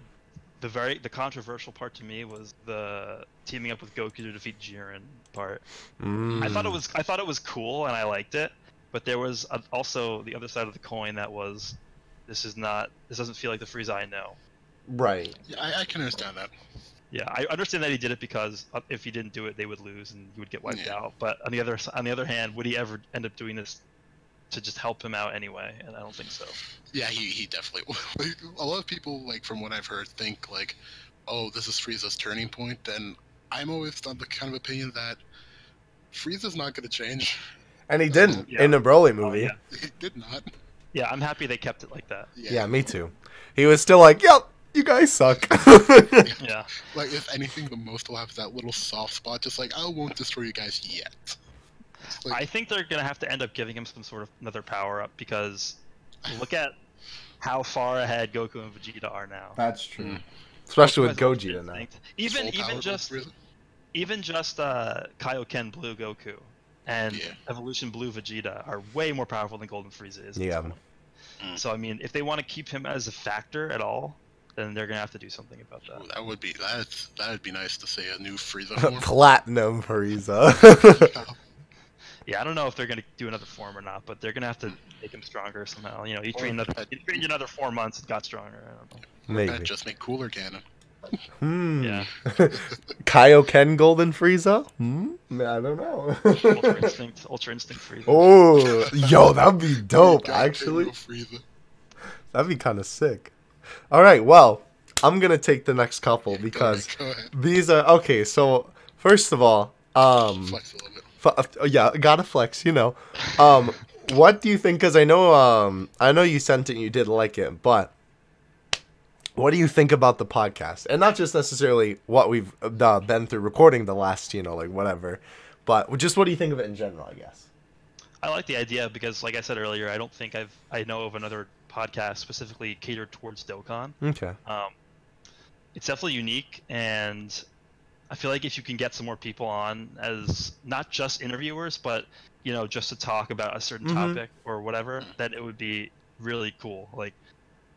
controversial part to me was the teaming up with Goku to defeat Jiren part. I thought it was cool and I liked it, but there was also the other side of the coin that was, this doesn't feel like the Frieza I know. Right. Yeah, I can understand that. Yeah, I understand that he did it because if he didn't do it, they would lose and he would get wiped out. But on the other hand, would he ever end up doing this to just help him out anyway? And I don't think so. Yeah, he definitely. A lot of people, like from what I've heard, think like, oh, this is Frieza's turning point, and I'm always on the kind of opinion that Frieza's not going to change. And he didn't in the Broly movie. Oh, yeah. He did not. Yeah, I'm happy they kept it like that. Yeah, me too. He was still like, yep, you guys suck. Yeah. Like, if anything, the most will have that little soft spot, just like, I won't destroy you guys yet. Like, I think they're going to have to end up giving him some sort of another power-up, because look at how far ahead Goku and Vegeta are now. That's true. Especially with Gogeta now. Even just Kaioken Blue Goku and Evolution Blue Vegeta are way more powerful than Golden Frieza is. Yeah. So I mean, if they want to keep him as a factor at all, then they're gonna have to do something about that. Ooh, that would be nice to see a new Frieza form. Platinum Frieza. Yeah, I don't know if they're gonna do another form or not, but they're gonna have to make him stronger somehow. You know, he trained another 4 months and got stronger. I don't know. Maybe. Just make cooler cannon. Yeah. Kaioken Golden Frieza? I don't know. Ultra Instinct Frieza. Oh, yo, that'd be dope, actually. That'd be kind of sick. All right, well, I'm going to take the next couple because go ahead. These are... Okay, so, first of all... Flex a little bit. Yeah, gotta flex, What do you think? Because I know you sent it and you did like it, but... What do you think about the podcast? And not just necessarily what we've been through recording the last, whatever. But just what do you think of it in general, I guess? I like the idea because, like I said earlier, I don't think I know of another podcast specifically catered towards Dokkan. Okay. It's definitely unique, and I feel like if you can get some more people on as not just interviewers, but, just to talk about a certain topic or whatever, then it would be really cool. Like,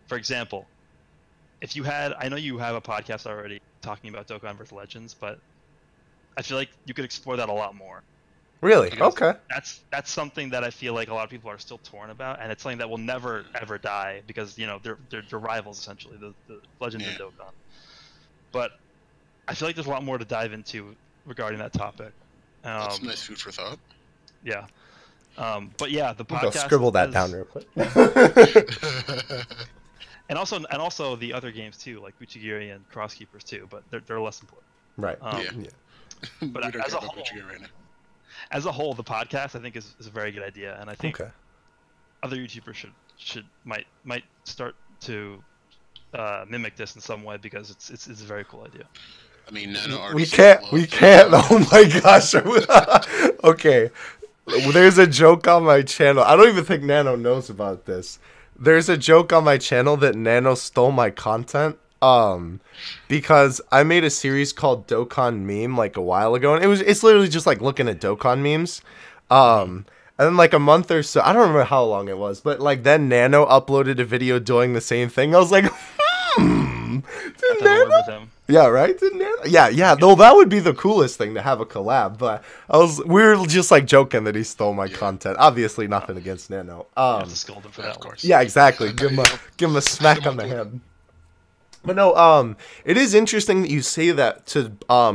for example... I know you have a podcast already talking about Dokkan vs. Legends, but I feel like you could explore that a lot more. Really? Because Okay. That's something that I feel like a lot of people are still torn about, and it's something that will never ever die because they're rivals essentially, the Legends and Dokkan. But I feel like there's a lot more to dive into regarding that topic. That's nice food for thought. Yeah. But yeah, the I'll go podcast. scribble that down real quick. And also the other games too, like Buchigiri and Crosskeepers too, but they're less important. Right. Yeah. But We don't as care a about whole, Gucci right now. as a whole, the podcast I think is a very good idea, and I think Okay. other YouTubers might start to mimic this in some way because it's a very cool idea. I mean, Nano already We can't. Oh my gosh. Okay. There's a joke on my channel. I don't even think Nano knows about this. There's a joke on my channel that Nano stole my content. Because I made a series called Dokkan Meme like a while ago, and it's literally just like looking at Dokkan memes. And then like a month or so, I don't remember how long it was, but like then Nano uploaded a video doing the same thing. I was like, did Nano? Yeah, right? Did Nano? Yeah. Though that would be the coolest thing to have a collab, but we were just like joking that he stole my content. Obviously, nothing against Nano. You have to scold him for that, of course. Yeah, exactly. Give him a smack on the head. But no, it is interesting that you say that to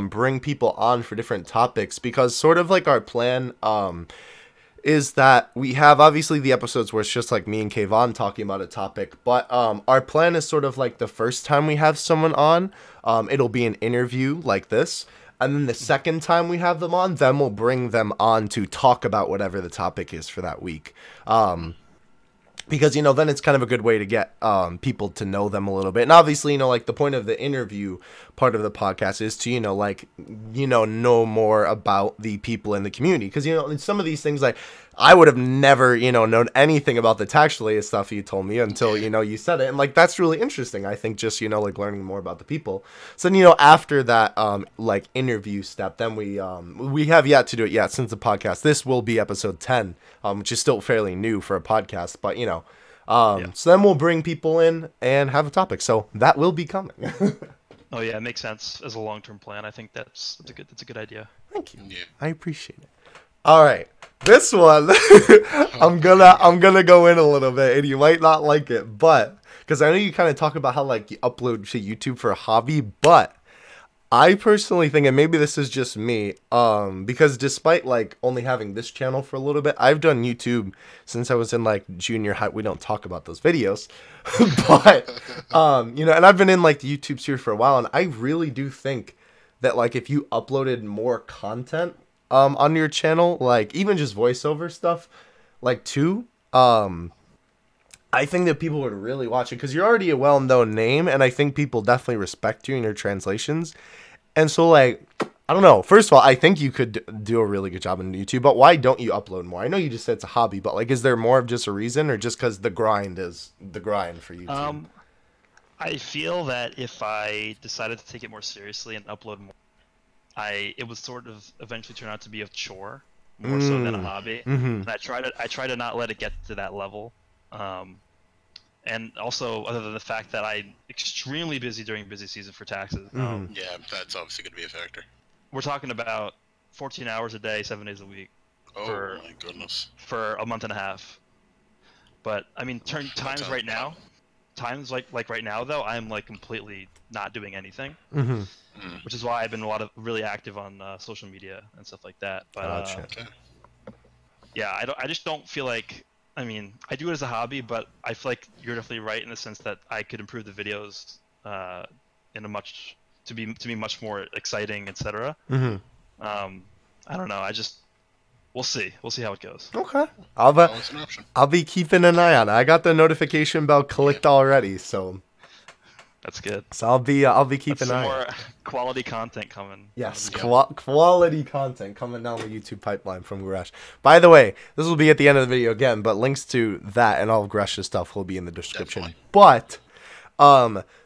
bring people on for different topics, because sort of like our plan is that we have obviously the episodes where it's just like me and Kayvon talking about a topic, but our plan is sort of like the first time we have someone on, it'll be an interview like this, and then the second time we have them on, then we'll bring them on to talk about whatever the topic is for that week. Because, then it's kind of a good way to get people to know them a little bit. And obviously, like the point of the interview part of the podcast is to, know more about the people in the community. Because, in some of these things, like, I would have never, known anything about the tax-related stuff you told me until, you said it. And, like, that's really interesting, I think, just, like, learning more about the people. So then, after that, like, interview step, then we have yet to do it yet since the podcast. This will be episode 10, which is still fairly new for a podcast, but, so then we'll bring people in and have a topic. So that will be coming. Oh yeah, it makes sense as a long-term plan. I think that's a good idea. Thank you. Yeah. I appreciate it. All right, this one I'm gonna go in a little bit, and you might not like it, but because I know you kind of talk about how like you upload to YouTube for a hobby, but I personally think, and maybe this is just me, because despite like only having this channel for a little bit, I've done YouTube since I was in like junior high. We don't talk about those videos, but and I've been in like the YouTube sphere for a while, and I really do think that like if you uploaded more content on your channel, like even just voiceover stuff, like too, I think that people would really watch it because you're already a well-known name, and I think people definitely respect you in your translations. And so, like, I don't know. First of all, I think you could do a really good job on YouTube, but why don't you upload more? I know you just said it's a hobby, but, like, is there more of just a reason, or just because the grind is the grind for YouTube? I feel that if I decided to take it more seriously and upload more, it would sort of eventually turn out to be a chore more so than a hobby. Mm-hmm. And I try to not let it get to that level. And also, other than the fact that I'm extremely busy during busy season for taxes. Yeah, that's obviously going to be a factor. We're talking about 14 hours a day, 7 days a week. Oh my goodness. For a month and a half. But I mean, times right now, like right now though, I'm like completely not doing anything. Which is why I've been really active on social media and stuff like that. But yeah, I just don't feel like. I mean, I do it as a hobby, but I feel like you're definitely right in the sense that I could improve the videos to be much more exciting, etc. I don't know. We'll see how it goes. Okay, Always an option. I'll be keeping an eye on it. I got the notification bell clicked already, so that's good. So I'll be keeping an eye. More quality content coming. Yes, quality content coming down the YouTube pipeline from Goresh. By the way, this will be at the end of the video again, but links to that and all of Goresh's stuff will be in the description. Definitely. But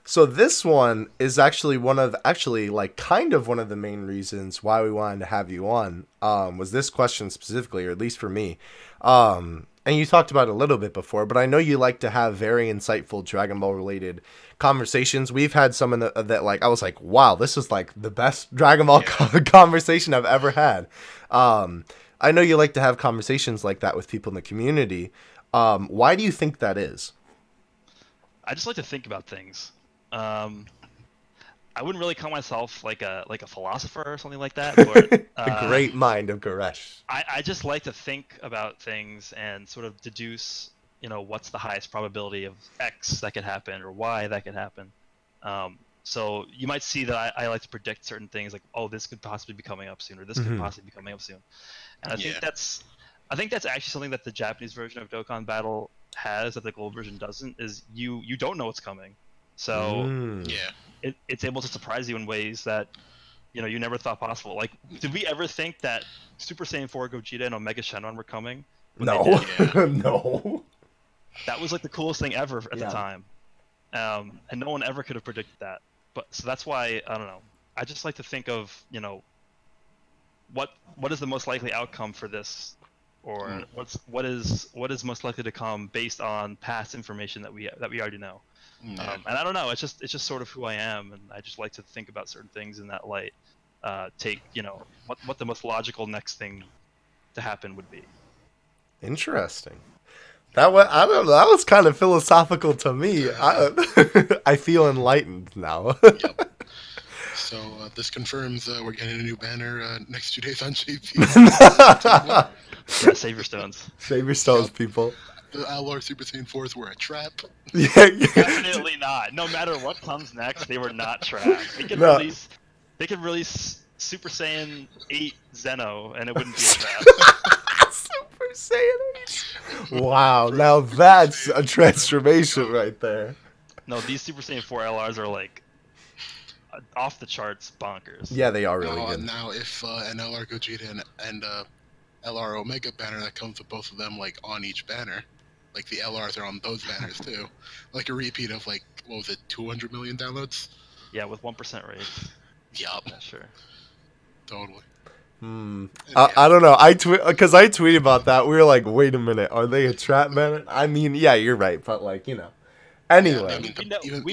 so this one is actually one of the main reasons why we wanted to have you on. Was this question specifically, or at least for me. and you talked about it a little bit before, but I know you like to have very insightful Dragon Ball related conversations. We've had some in that like I was like, wow, this is like the best Dragon Ball conversation I've ever had. I know you like to have conversations like that with people in the community. Why do you think that is? I just like to think about things. I wouldn't really call myself like a philosopher or something like that. But, The great mind of Goresh. I just like to think about things and sort of deduce, what's the highest probability of X that could happen or Y that could happen. So you might see that I like to predict certain things like, oh, this could possibly be coming up soon, or this could possibly be coming up soon. And I think that's actually something that the Japanese version of Dokkan Battle has that the global version doesn't, is you don't know what's coming. So it's able to surprise you in ways that you never thought possible. Like, did we ever think that Super Saiyan 4 Gogeta and Omega Shenron were coming? No. No. That was like the coolest thing ever at the time, and no one ever could have predicted that. But so that's why I don't know. I just like to think of what is the most likely outcome for this, or what is most likely to come based on past information that we already know. And I don't know. It's just sort of who I am, and I just like to think about certain things in that light. Take what the most logical next thing to happen would be. Interesting. I don't know. That was kind of philosophical to me. I feel enlightened now. Yep. So this confirms we're getting a new banner next 2 days on JP. Yeah, save your stones. Save your stones, people. The LR Super Saiyan 4s were a trap. Yeah. Definitely not. No matter what comes next, they were not trapped. They could release Super Saiyan 8 Zeno, and it wouldn't be a trap. Super Saiyan 8. Wow, now that's a transformation right there. No, these Super Saiyan 4 LRs are like off the charts bonkers. Yeah, they are really good. Now, if an LR Gogeta and LR Omega banner that comes with both of them like on each banner, like the LRs are on those banners too, like a repeat of like what was it, 200 million downloads? Yeah, with 1% rate. Yup. Yeah, sure. Totally. I don't know. Because I tweeted about that. We were like, wait a minute, are they a trap banner? I mean, yeah, you're right, but like anyway. Yeah, I mean,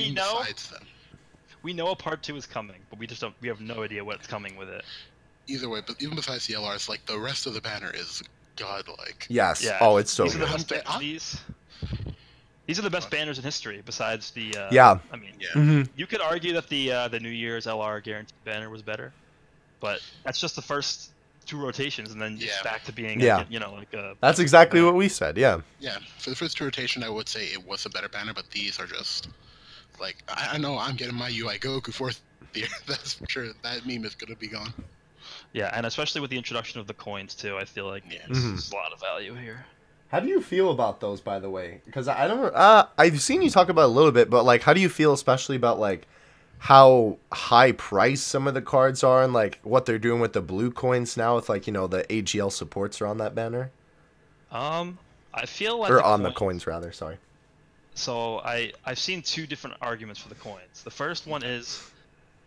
we know a part 2 is coming, but we have no idea what's coming with it. Either way, but even besides the LRs, like the rest of the banner is godlike. Yes. Yeah. Oh, it's so These good. These are the best banners in history, besides the. Yeah. I mean, Mm-hmm. you could argue that the New Year's LR guaranteed banner was better, but that's just the first 2 rotations, and then it's back to being like a. That's exactly what we said. Yeah. Yeah, for the first 2 rotation, I would say it was a better banner, but these are just like I know I'm getting my UI Goku 4th year. That's for sure. That meme is gonna be gone. Yeah, and especially with the introduction of the coins too, I feel like there's a lot of value here. How do you feel about those, by the way? Because I don't. I've seen you talk about it a little bit, but like, how do you feel, especially about like how high priced some of the cards are, and like what they're doing with the blue coins now, with like the AGL supports are on that banner. I feel like the coins rather. Sorry. So I've seen 2 different arguments for the coins. The first one is,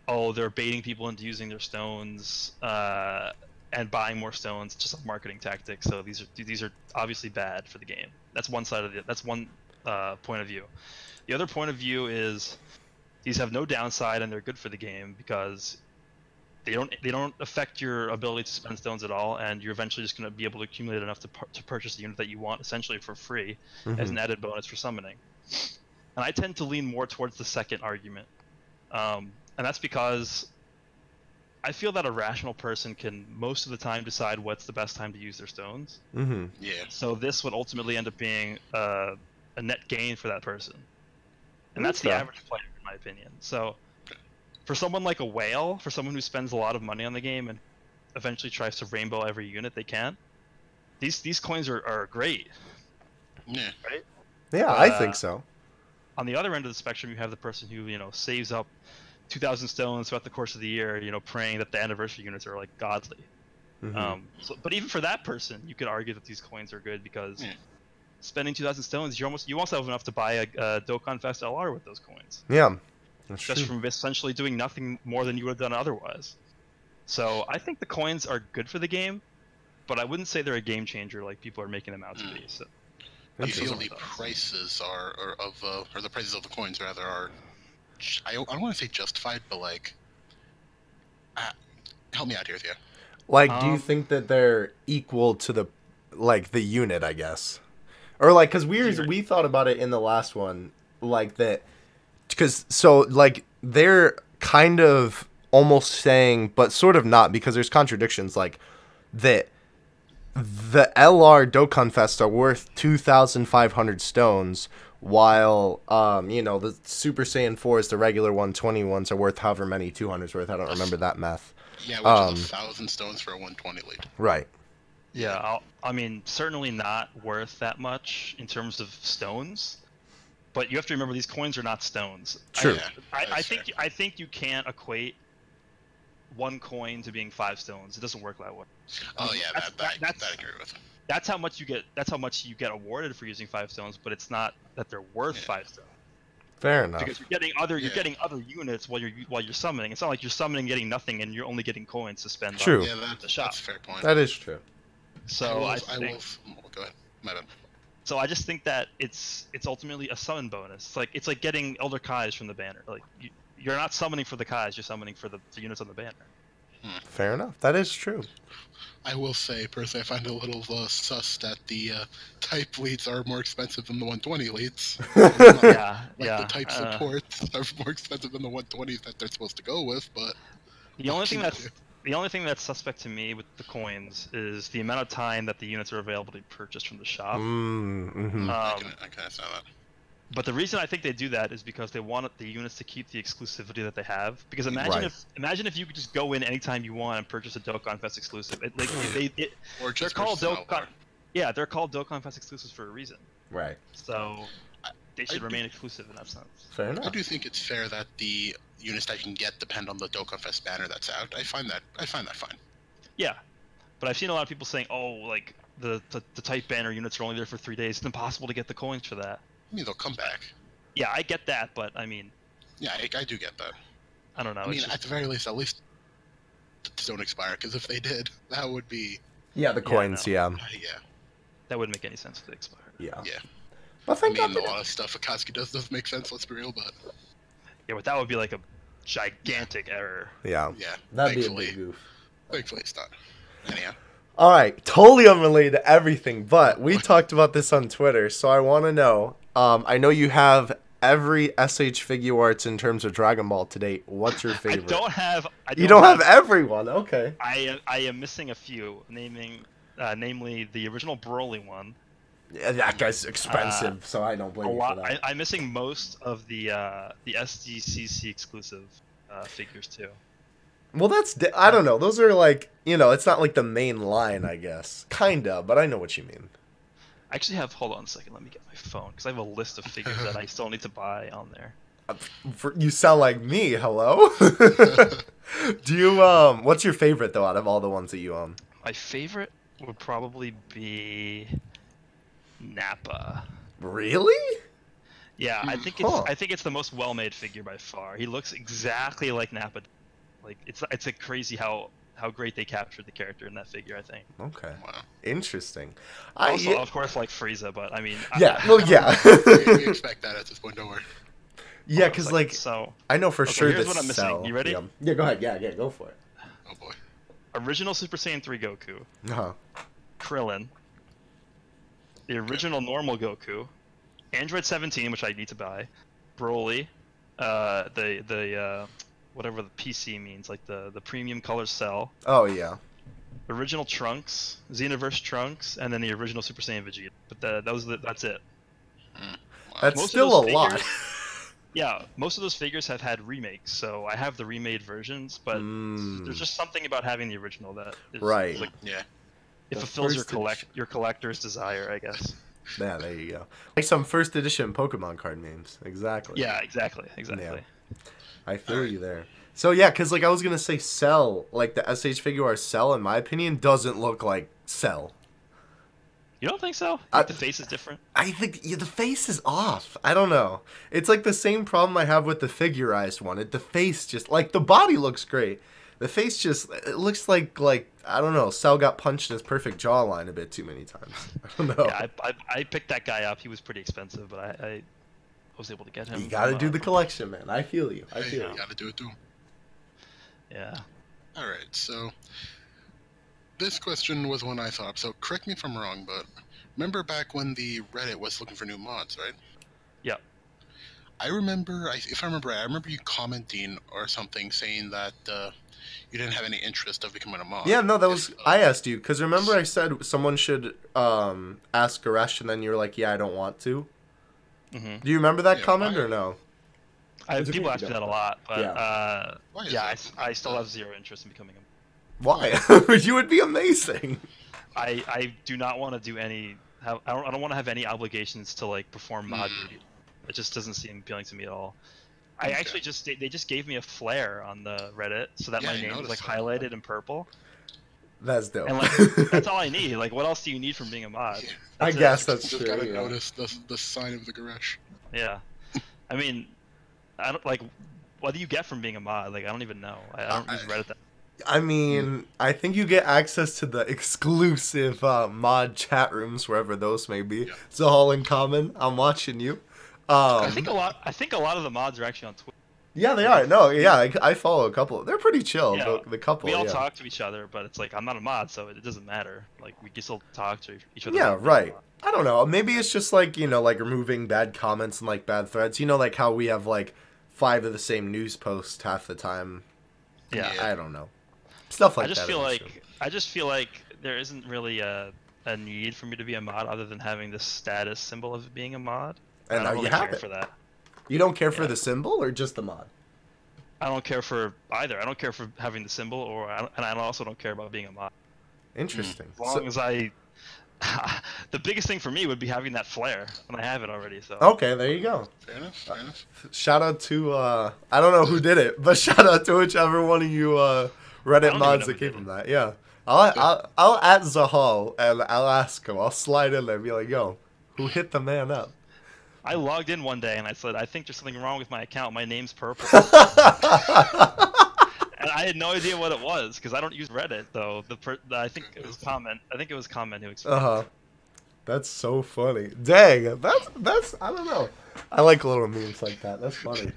oh, they're baiting people into using their stones and buying more stones, just a marketing tactic. So these are obviously bad for the game. That's one side of that's one point of view. The other point of view is these have no downside and they're good for the game because they don't affect your ability to spend stones at all, and you're eventually just going to be able to accumulate enough to purchase the unit that you want essentially for free as an added bonus for summoning. And I tend to lean more towards the second argument. And that's because I feel that a rational person can most of the time decide what's the best time to use their stones. Mm-hmm. Yeah. So this would ultimately end up being a net gain for that person. And that's the average player, in my opinion. So for someone like a whale, for someone who spends a lot of money on the game and eventually tries to rainbow every unit they can, these coins are great. Yeah. Right? Yeah, I think so. On the other end of the spectrum, you have the person who saves up 2,000 stones throughout the course of the year, praying that the anniversary units are like godly. Mm-hmm. But even for that person, you could argue that these coins are good because spending 2,000 stones, you also have enough to buy a Dokkan Fest LR with those coins. Yeah, that's just true. from essentially doing nothing more than you would have done otherwise. So I think the coins are good for the game, but I wouldn't say they're a game changer like people are making them out to be. So. You feel Interesting. the prices or the prices of the coins rather are, I don't want to say justified, but like, uh, help me out here, Theo. Like, do you think that they're equal to the unit, I guess? Or, like, because we thought about it in the last one, like, that, because, so, like, they're kind of almost saying, but sort of not, because there's contradictions, like, that the LR Dokkan Fest are worth 2,500 stones, while, the Super Saiyan 4s, the regular 120 ones, are worth however many 200s worth. I don't remember that math. Yeah, which is 1,000 stones for a 120 lead. Right. Yeah, I mean, certainly not worth that much in terms of stones, but you have to remember these coins are not stones. True. I think you can't equate one coin to being 5 stones. It doesn't work that way. Oh yeah, that I agree with. That's how much you get. That's how much you get awarded for using 5 stones, but it's not that they're worth 5 stones. Fair enough. Because you're getting other units while you're summoning. It's not like you're summoning and getting nothing, and you're only getting coins to spend. True. On Yeah, the shop. that's a fair point. That is true. So I will. Go ahead. My bad. So I just think that it's ultimately a summon bonus. It's like getting Elder Kais from the banner. Like you're not summoning for the Kais, you're summoning for the units on the banner. Fair enough. That is true. I will say, personally, I find it a little sus that the type leads are more expensive than the 120 leads. Yeah, The type supports are more expensive than the 120s that they're supposed to go with, but... The only thing that's suspect to me with the coins is the amount of time that the units are available to be purchased from the shop. Mm-hmm. I can understand that. But the reason I think they do that is because they want the units to keep the exclusivity that they have. Because imagine if you could just go in anytime you want and purchase a Dokkan Fest exclusive. They're called Dokkan. Yeah, they're called Dokkan Fest exclusives for a reason. Right. So they should remain exclusive in that sense. Fair enough. I do think it's fair that the units that you can get depend on the Dokkan Fest banner that's out. I find that fine. Yeah, but I've seen a lot of people saying, "Oh, like the type banner units are only there for 3 days. It's impossible to get the coins for that." I mean, they'll come back. Yeah, I get that, but I mean... Yeah, I do get that. I don't know. I mean, at the very least, don't expire, because if they did, that would be... Yeah, the coins, yeah. Yeah. That wouldn't make any sense if they expired. Yeah. Yeah. Well, I mean, a lot of stuff Akatsuki does make sense, let's be real, but... Yeah, but that would be like a gigantic error. Yeah. Yeah. That'd be a big goof. Thankfully, it's not. Anyhow. All right, totally unrelated to everything, but we talked about this on Twitter, so I want to know. I know you have every SH figure arts in terms of Dragon Ball to date. What's your favorite? You don't have everyone. Okay. I am missing a few, namely the original Broly one. Yeah, that guy's expensive, so I don't blame you for that. I'm missing most of the SDCC exclusive figures too. Well, I don't know. Those are like, it's not like the main line, I guess. Kinda, but I know what you mean. I actually hold on a second, let me get my phone, because I have a list of figures that I still need to buy on there. You sound like me, hello? Do you, what's your favorite, though, out of all the ones that you own? My favorite would probably be Nappa. Really? Yeah, I think it's the most well-made figure by far. He looks exactly like Nappa. Like it's like crazy how great they captured the character in that figure, I think. Okay. Wow. Interesting. Also, of course, like Frieza, but I mean... Yeah, we expect that at this point, don't worry. Yeah, because, I know for sure here's that what I'm missing. You ready? Yeah, go ahead. Yeah, go for it. Oh, boy. Original Super Saiyan 3 Goku. Uh-huh. Krillin. The original normal Goku. Android 17, which I need to buy. Broly. The whatever the PC means, like the premium color cell. Oh, yeah. Original Trunks, Xenoverse Trunks, and then the original Super Saiyan Vegeta. But that's it. Wow. That's still a lot. Yeah, most of those figures have had remakes, so I have the remade versions, but there's just something about having the original that is, right. It fulfills your collector's desire, I guess. Yeah, there you go. Like some first edition Pokemon card names. Exactly. Yeah, exactly. Yeah. I feel you there. So yeah, because I was gonna say Cell, like the SH figure art Cell, in my opinion, doesn't look like Cell. You don't think so? The face is different? I think the face is off. I don't know. It's like the same problem I have with the figurized one. The face just, like, the body looks great. The face just, it looks like I don't know, Cell got punched in his perfect jawline a bit too many times. I don't know. Yeah, I picked that guy up. He was pretty expensive, but I was able to get him. You gotta do the collection, man. I feel you. I feel You you. gotta do it too. Yeah. Alright, so this question was one I thought of. So correct me if I'm wrong, but remember back when the Reddit was looking for new mods, right? Yep. I remember, if I remember right, I remember you commenting or something saying that you didn't have any interest of becoming a mod. Yeah, no, that was I asked you because remember I said someone should ask Goresh, and then you were like, "Yeah, I don't want to." Mm-hmm. Do you remember that Yeah, comment why? or no? People ask me that a lot, but Why is yeah, that? I still have zero interest in becoming a. Why? You would be amazing. I do not want to do any. I don't want to have any obligations to like perform mod duty. It just doesn't seem appealing to me at all. I actually they just gave me a flare on the Reddit so that Yeah, my I name was like noticed that. highlighted in purple. That's dope. And like that's all I need. Like what else do you need from being a mod? Yeah. I That's it. guess that's Just true. gotta Yeah. notice the sign of the Goresh. Yeah. I mean, I don't like. What do you get from being a mod? Like I don't even know. I don't use Reddit that. I mean, I think you get access to the exclusive mod chat rooms wherever those may be. Yeah. Zahal in common, I'm watching you. I think a lot of the mods are actually on Twitter. Yeah, they are. No, yeah, I follow a couple. They're pretty chill. Yeah, The couple. We all yeah. talk to each other, but it's like I'm not a mod, so it doesn't matter. Like we can still talk to each other. Yeah, right. I don't know. Maybe it's just like, like removing bad comments and like bad threads. Like how we have like 5 of the same news posts half the time. Yeah. I don't know. Stuff like I just that. feel like there isn't really a need for me to be a mod other than having the status symbol of being a mod. And I now don't really you have care it. for that. You don't care for Yeah. the symbol or just the mod? I don't care for either. I don't care for having the symbol, and I also don't care about being a mod. Interesting. As long as I, the biggest thing for me would be having that flare, and I have it already. So. Okay, there you go. Fair enough. Fair enough. Shout out to I don't know who did it, but shout out to whichever one of you Reddit even mods know that who gave did him that. Yeah, I'll at Zahal and I'll ask him. I'll slide in there and be like, "Yo, who hit the man up?" I logged in one day and I said, I think there's something wrong with my account. My name's purple. And I had no idea what it was because I don't use Reddit though. I think it was comment. I think it was comment who explained. That's so funny. Dang, that's I don't know. I like little memes like that. That's funny.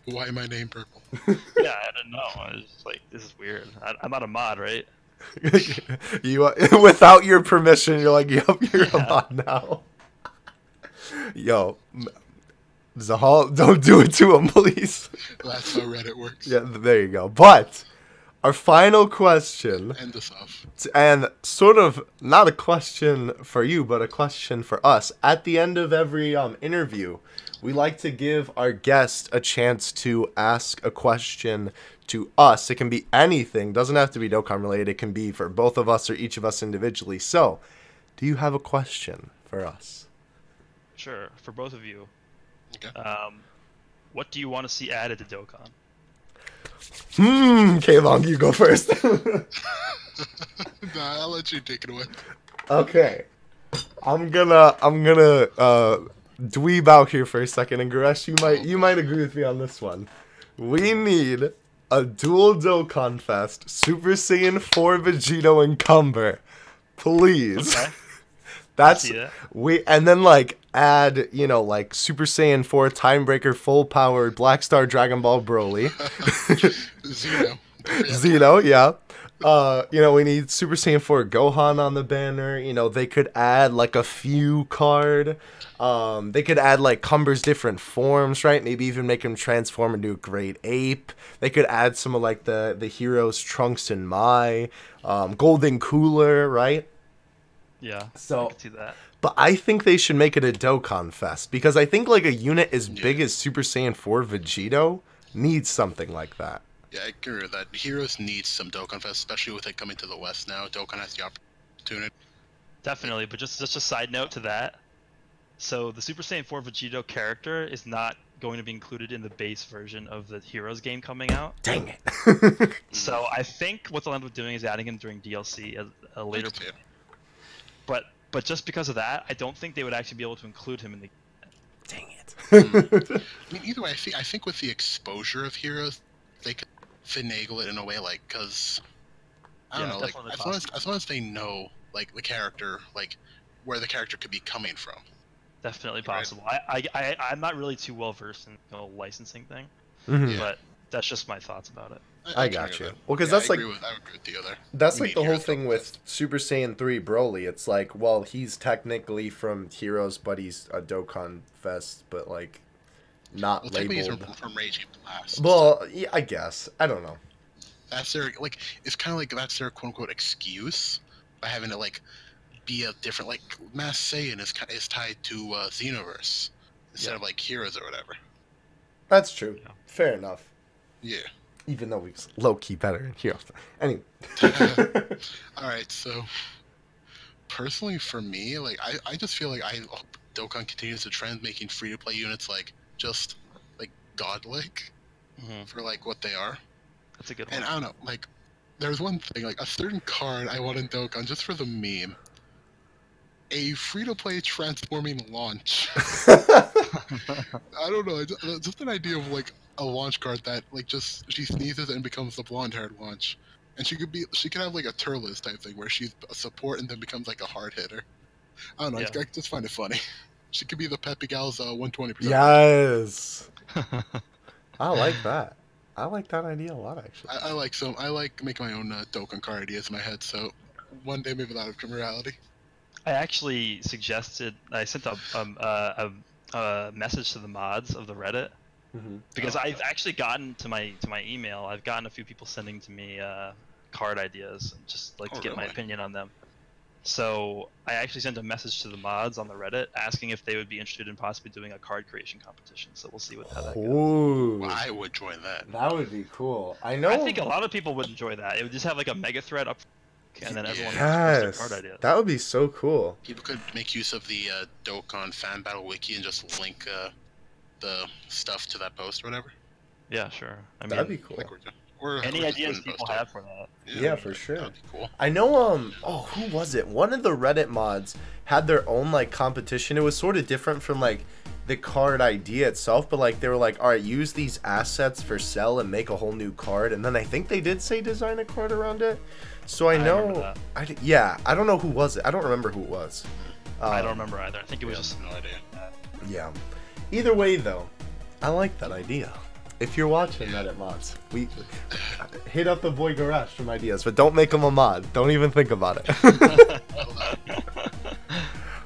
Why my name purple? Yeah, I didn't know. I was just like, this is weird. I'm not a mod, right? You without your permission, you're like, "Yup, you're a mod now." Yo, Zahal, don't do it to him, please. That's how Reddit works. Yeah, there you go. But our final question, End this off. and sort of not a question for you, but a question for us. At the end of every interview, we like to give our guest a chance to ask a question to us. It can be anything. Doesn't have to be Dokkan related. It can be for both of us or each of us individually. So, do you have a question for us? Sure, for both of you. Okay. What do you want to see added to Dokkan? K-Long, you go first. Nah, I'll let you take it away. Okay. I'm gonna dweeb out here for a second, and Goresh, you might agree with me on this one. We need a dual Dokkan Fest, Super Saiyan 4 Vegito and Cumber. Please. Okay. That's see that. and then like add, like Super Saiyan 4 Timebreaker full powered Black Star Dragon Ball Broly. Zeno. Zeno, yeah. We need Super Saiyan 4 Gohan on the banner. They could add like a few card. They could add like Cumber's different forms, right? Maybe even make him transform into a great ape. They could add some of like the heroes Trunks and Mai, Golden Cooler, right? Yeah. So- I can see that. But I think they should make it a Dokkan Fest because I think like a unit as big as Super Saiyan 4 Vegito needs something like that. Yeah, I agree with that. Heroes need some Dokkan Fest, especially with it coming to the West now. Dokkan has the opportunity. Definitely, but just a side note to that. So the Super Saiyan 4 Vegito character is not going to be included in the base version of the Heroes game coming out. Dang it. So I think what they'll end up doing is adding him during DLC at a later point. But just because of that, I don't think they would actually be able to include him in the. Dang it. I mean, either way, I think with the exposure of heroes, they could finagle it in a way, like, because I don't know, like definitely as long as they know, like, the character, like where the character could be coming from. Definitely Right. possible. I'm not really too well versed in the whole licensing thing, Mhm. but that's just my thoughts about it. I can got agree you. with that. Well, 'cause Yeah, that's like- I would agree with you there. That's You like need the whole Heroes thing Dokkan. with Super Saiyan 3 Broly. It's like, well, he's technically from Heroes, but he's a Dokkan Fest, but like not Well, technically he's labeled. from Raging Blast. Well, yeah, I guess. I don't know. That's their, like, it's kind of like that's their quote unquote excuse by having to, like, be a different, like, Mass Saiyan is tied to Xenoverse instead of, like, Heroes or whatever. That's true. Yeah. Fair enough. Yeah. Even though we low key better in Heroes. Anyway. All right, so personally for me, like, I just feel like I hope Dokkan continues the trend making free to play units like just like godlike for like what they are. That's a good one. And I don't know, like, there's one thing, like a certain card I want in Dokkan just for the meme. A free to play transforming launch. I don't know, just an idea of like a launch card that like just she sneezes and becomes the blonde haired launch. And she could have like a Turles type thing where she's a support and then becomes like a hard hitter. I don't know, Yeah. I just find it funny. She could be the Pepe Gal's 120%. Yes. I like that. I like that idea a lot, actually. I like making my own Dokkan card ideas in my head, so one day maybe that'll become reality. I actually suggested I sent a message to the mods of the Reddit because I've actually gotten to my email. I've gotten a few people sending to me card ideas, just like to get my really? opinion on them. So I actually sent a message to the mods on the Reddit asking if they would be interested in possibly doing a card creation competition. So we'll see how that goes. Ooh. Well, I would join that. That would be cool. I know. I think a lot of people would enjoy that. It would just have like a mega thread up, and then everyone would post Yes. their card ideas. That would be so cool. People could make use of the Dokkan fan battle wiki and just link the stuff to that post or whatever. Yeah, sure. I mean, That'd be cool. Like or any just ideas put it in people post have for that? Yeah, for sure. That'd be cool. I know, who was it? One of the Reddit mods had their own, like, competition. It was sort of different from, like, the card idea itself, but, like, they were like, all right, use these assets for sell and make a whole new card. And then I think they did say design a card around it. So I know, that. I don't know who was it. I don't remember who it was. I don't remember either. I think it was just No idea. Yeah. Either way, though, I like that idea. If you're watching Reddit mods, we hit up the boy Goresh from ideas, but don't make him a mod. Don't even think about it.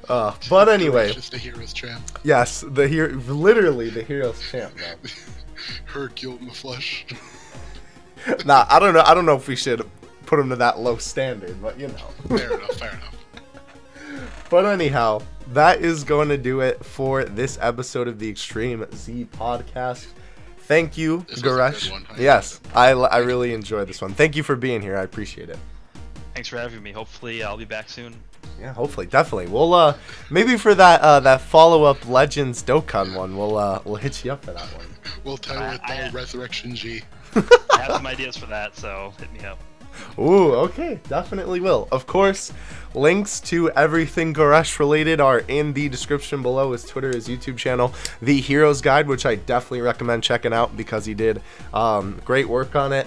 But anyway, Just the hero's champ. yes, literally the hero's champ. Man. Hercule in the flesh. Nah, I don't know if we should put him to that low standard, but you know. Fair enough. Fair enough. But anyhow, that is going to do it for this episode of the Extreme Z podcast. Thank you, This was a Goresh. good one. Yes, I really enjoyed this one. Thank you for being here. I appreciate it. Thanks for having me. Hopefully, I'll be back soon. Yeah, hopefully, definitely. We'll maybe for that follow-up Legends Dokkan one, we'll hit you up for that one. We'll title it the Resurrection G. I have some ideas for that, so hit me up. Ooh, okay, definitely will. Of course, links to everything Goresh related are in the description below. His Twitter, his YouTube channel, The Hero's Guide, which I definitely recommend checking out because he did great work on it.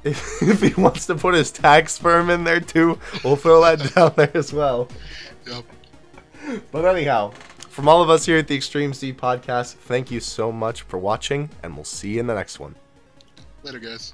If he wants to put his tax firm in there too, we'll throw that down there as well. Yep. But anyhow, from all of us here at the Extreme Z podcast, thank you so much for watching, and we'll see you in the next one. Later, guys.